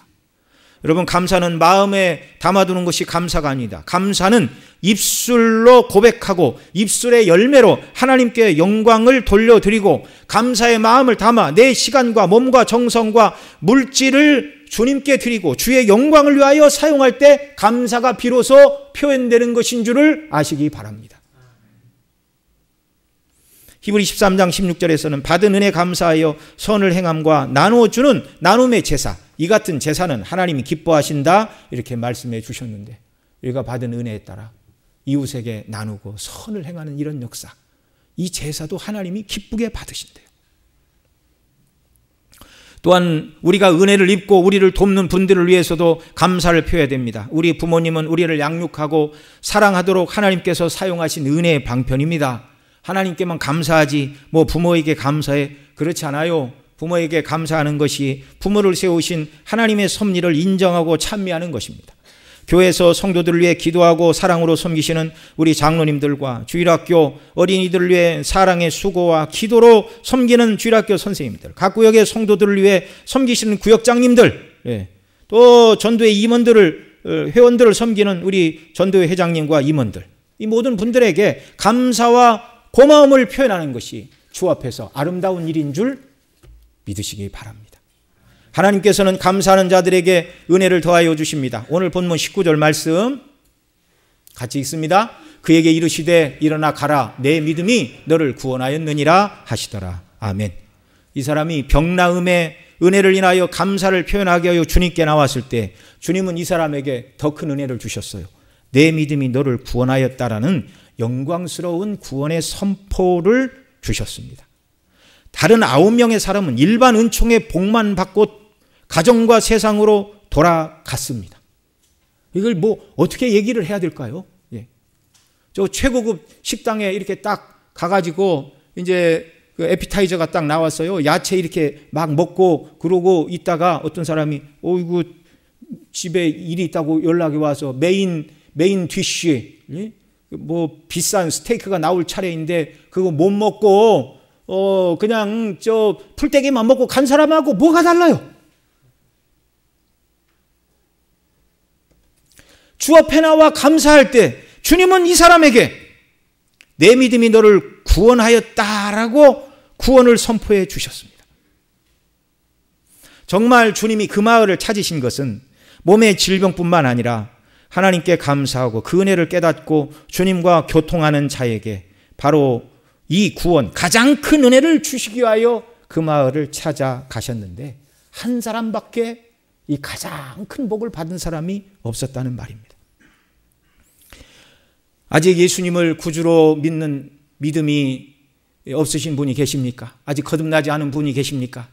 여러분, 감사는 마음에 담아두는 것이 감사가 아니다. 감사는 입술로 고백하고 입술의 열매로 하나님께 영광을 돌려드리고 감사의 마음을 담아 내 시간과 몸과 정성과 물질을 주님께 드리고 주의 영광을 위하여 사용할 때 감사가 비로소 표현되는 것인 줄을 아시기 바랍니다. 히브리 13장 16절에서는 받은 은혜 감사하여 선을 행함과 나누어주는 나눔의 제사, 이 같은 제사는 하나님이 기뻐하신다 이렇게 말씀해 주셨는데 우리가 받은 은혜에 따라 이웃에게 나누고 선을 행하는 이런 역사, 이 제사도 하나님이 기쁘게 받으신대요. 또한 우리가 은혜를 입고 우리를 돕는 분들을 위해서도 감사를 표해야 됩니다. 우리 부모님은 우리를 양육하고 사랑하도록 하나님께서 사용하신 은혜의 방편입니다. 하나님께만 감사하지 부모에게 감사해, 그렇지 않아요. 부모에게 감사하는 것이 부모를 세우신 하나님의 섭리를 인정하고 찬미하는 것입니다. 교회에서 성도들을 위해 기도하고 사랑으로 섬기시는 우리 장로님들과 주일학교 어린이들을 위해 사랑의 수고와 기도로 섬기는 주일학교 선생님들, 각 구역의 성도들을 위해 섬기시는 구역장님들, 또 전도회 임원들을, 회원들을 섬기는 우리 전도회 회장님과 임원들, 이 모든 분들에게 감사와 고마움을 표현하는 것이 주 앞에서 아름다운 일인 줄 믿으시기 바랍니다. 하나님께서는 감사하는 자들에게 은혜를 더하여 주십니다. 오늘 본문 19절 말씀 같이 읽습니다. 그에게 이르시되 일어나 가라, 내 믿음이 너를 구원하였느니라 하시더라. 아멘. 이 사람이 병나음의 은혜를 인하여 감사를 표현하게 하여 주님께 나왔을 때 주님은 이 사람에게 더 큰 은혜를 주셨어요. 내 믿음이 너를 구원하였다라는 영광스러운 구원의 선포를 주셨습니다. 다른 9명의 사람은 일반 은총의 복만 받고 가정과 세상으로 돌아갔습니다. 이걸 어떻게 얘기를 해야 될까요? 저 최고급 식당에 이렇게 딱 가가지고 이제 그 에피타이저가 딱 나왔어요. 야채 이렇게 막 먹고 그러고 있다가 어떤 사람이 이거 집에 일이 있다고 연락이 와서 메인 디쉬 비싼 스테이크가 나올 차례인데 그거 못 먹고 그냥 저 풀떼기만 먹고 간 사람하고 뭐가 달라요? 주 앞에 나와 감사할 때 주님은 이 사람에게 내 믿음이 너를 구원하였다라고 구원을 선포해 주셨습니다. 정말 주님이 그 마을을 찾으신 것은 몸의 질병뿐만 아니라 하나님께 감사하고 그 은혜를 깨닫고 주님과 교통하는 자에게 바로 이 구원, 가장 큰 은혜를 주시기 위하여 그 마을을 찾아가셨는데 한 사람밖에 이 가장 큰 복을 받은 사람이 없었다는 말입니다. 아직 예수님을 구주로 믿는 믿음이 없으신 분이 계십니까? 아직 거듭나지 않은 분이 계십니까?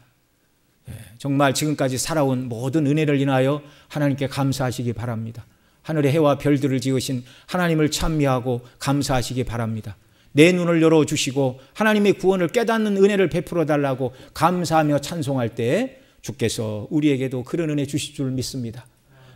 정말 지금까지 살아온 모든 은혜를 인하여 하나님께 감사하시기 바랍니다. 하늘의 해와 별들을 지으신 하나님을 찬미하고 감사하시기 바랍니다. 내 눈을 열어주시고 하나님의 구원을 깨닫는 은혜를 베풀어 달라고 감사하며 찬송할 때 주께서 우리에게도 그런 은혜 주실 줄 믿습니다.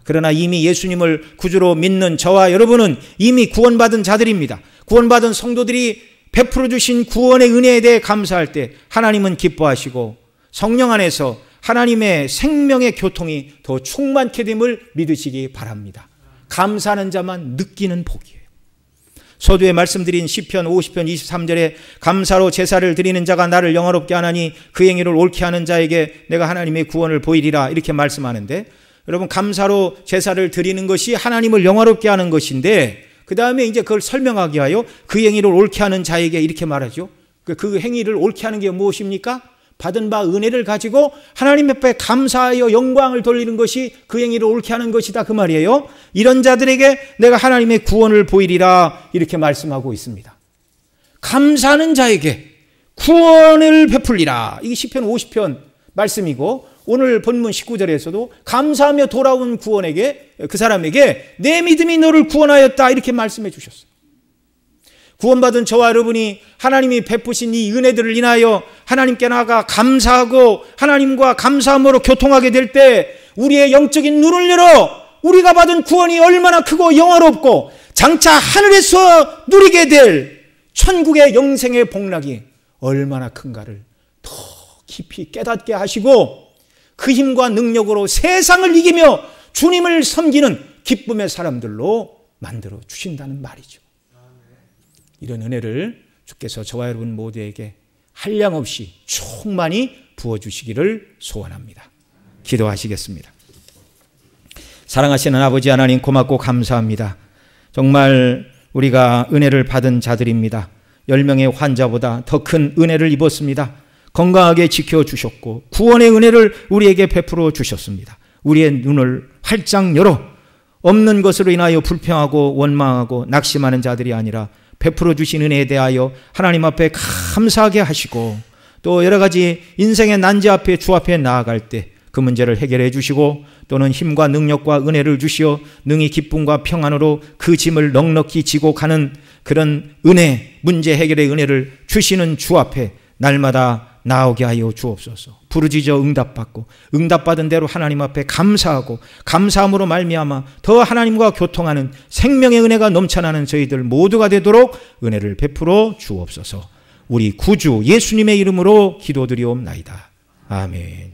그러나 이미 예수님을 구주로 믿는 저와 여러분은 이미 구원받은 자들입니다. 구원받은 성도들이 베풀어 주신 구원의 은혜에 대해 감사할 때 하나님은 기뻐하시고 성령 안에서 하나님의 생명의 교통이 더 충만케 됨을 믿으시기 바랍니다. 감사하는 자만 느끼는 복이에요. 서두에 말씀드린 시편 50편 23절에 감사로 제사를 드리는 자가 나를 영화롭게 하나니 그 행위를 옳게 하는 자에게 내가 하나님의 구원을 보이리라 이렇게 말씀하는데, 여러분 제사로 제사를 드리는 것이 하나님을 영화롭게 하는 것인데 그 다음에 이제 그걸 설명하기 위하여 그 행위를 옳게 하는 자에게 이렇게 말하죠. 그 행위를 옳게 하는 게 무엇입니까? 받은 바 은혜를 가지고 하나님 앞에 감사하여 영광을 돌리는 것이 그 행위를 옳게 하는 것이다 그 말이에요. 이런 자들에게 내가 하나님의 구원을 보이리라 이렇게 말씀하고 있습니다. 감사하는 자에게 구원을 베풀리라. 이게 시편 50편 말씀이고 오늘 본문 19절에서도 감사하며 돌아온 구원에게 그 사람에게 내 믿음이 너를 구원하였다 이렇게 말씀해 주셨어요. 구원받은 저와 여러분이 하나님이 베푸신 이 은혜들을 인하여 하나님께 나아가 감사하고 하나님과 감사함으로 교통하게 될 때 우리의 영적인 눈을 열어 우리가 받은 구원이 얼마나 크고 영화롭고 장차 하늘에서 누리게 될 천국의 영생의 복락이 얼마나 큰가를 더 깊이 깨닫게 하시고 그 힘과 능력으로 세상을 이기며 주님을 섬기는 기쁨의 사람들로 만들어 주신다는 말이죠. 이런 은혜를 주께서 저와 여러분 모두에게 한량없이 충만히 부어주시기를 소원합니다. 기도하시겠습니다. 사랑하시는 아버지 하나님 고맙고 감사합니다. 정말 우리가 은혜를 받은 자들입니다. 10명의 환자보다 더 큰 은혜를 입었습니다. 건강하게 지켜주셨고 구원의 은혜를 우리에게 베풀어 주셨습니다. 우리의 눈을 활짝 열어 없는 것으로 인하여 불평하고 원망하고 낙심하는 자들이 아니라 베풀어 주신 은혜에 대하여 하나님 앞에 감사하게 하시고 또 여러 가지 인생의 난제 앞에 주 앞에 나아갈 때 그 문제를 해결해 주시고 또는 힘과 능력과 은혜를 주시어 능히 기쁨과 평안으로 그 짐을 넉넉히 지고 가는 그런 은혜, 문제 해결의 은혜를 주시는 주 앞에 날마다 나오게 하여 주옵소서. 부르짖어 응답받고 응답받은 대로 하나님 앞에 감사하고 감사함으로 말미암아 더 하나님과 교통하는 생명의 은혜가 넘쳐나는 저희들 모두가 되도록 은혜를 베풀어 주옵소서. 우리 구주 예수님의 이름으로 기도드리옵나이다. 아멘.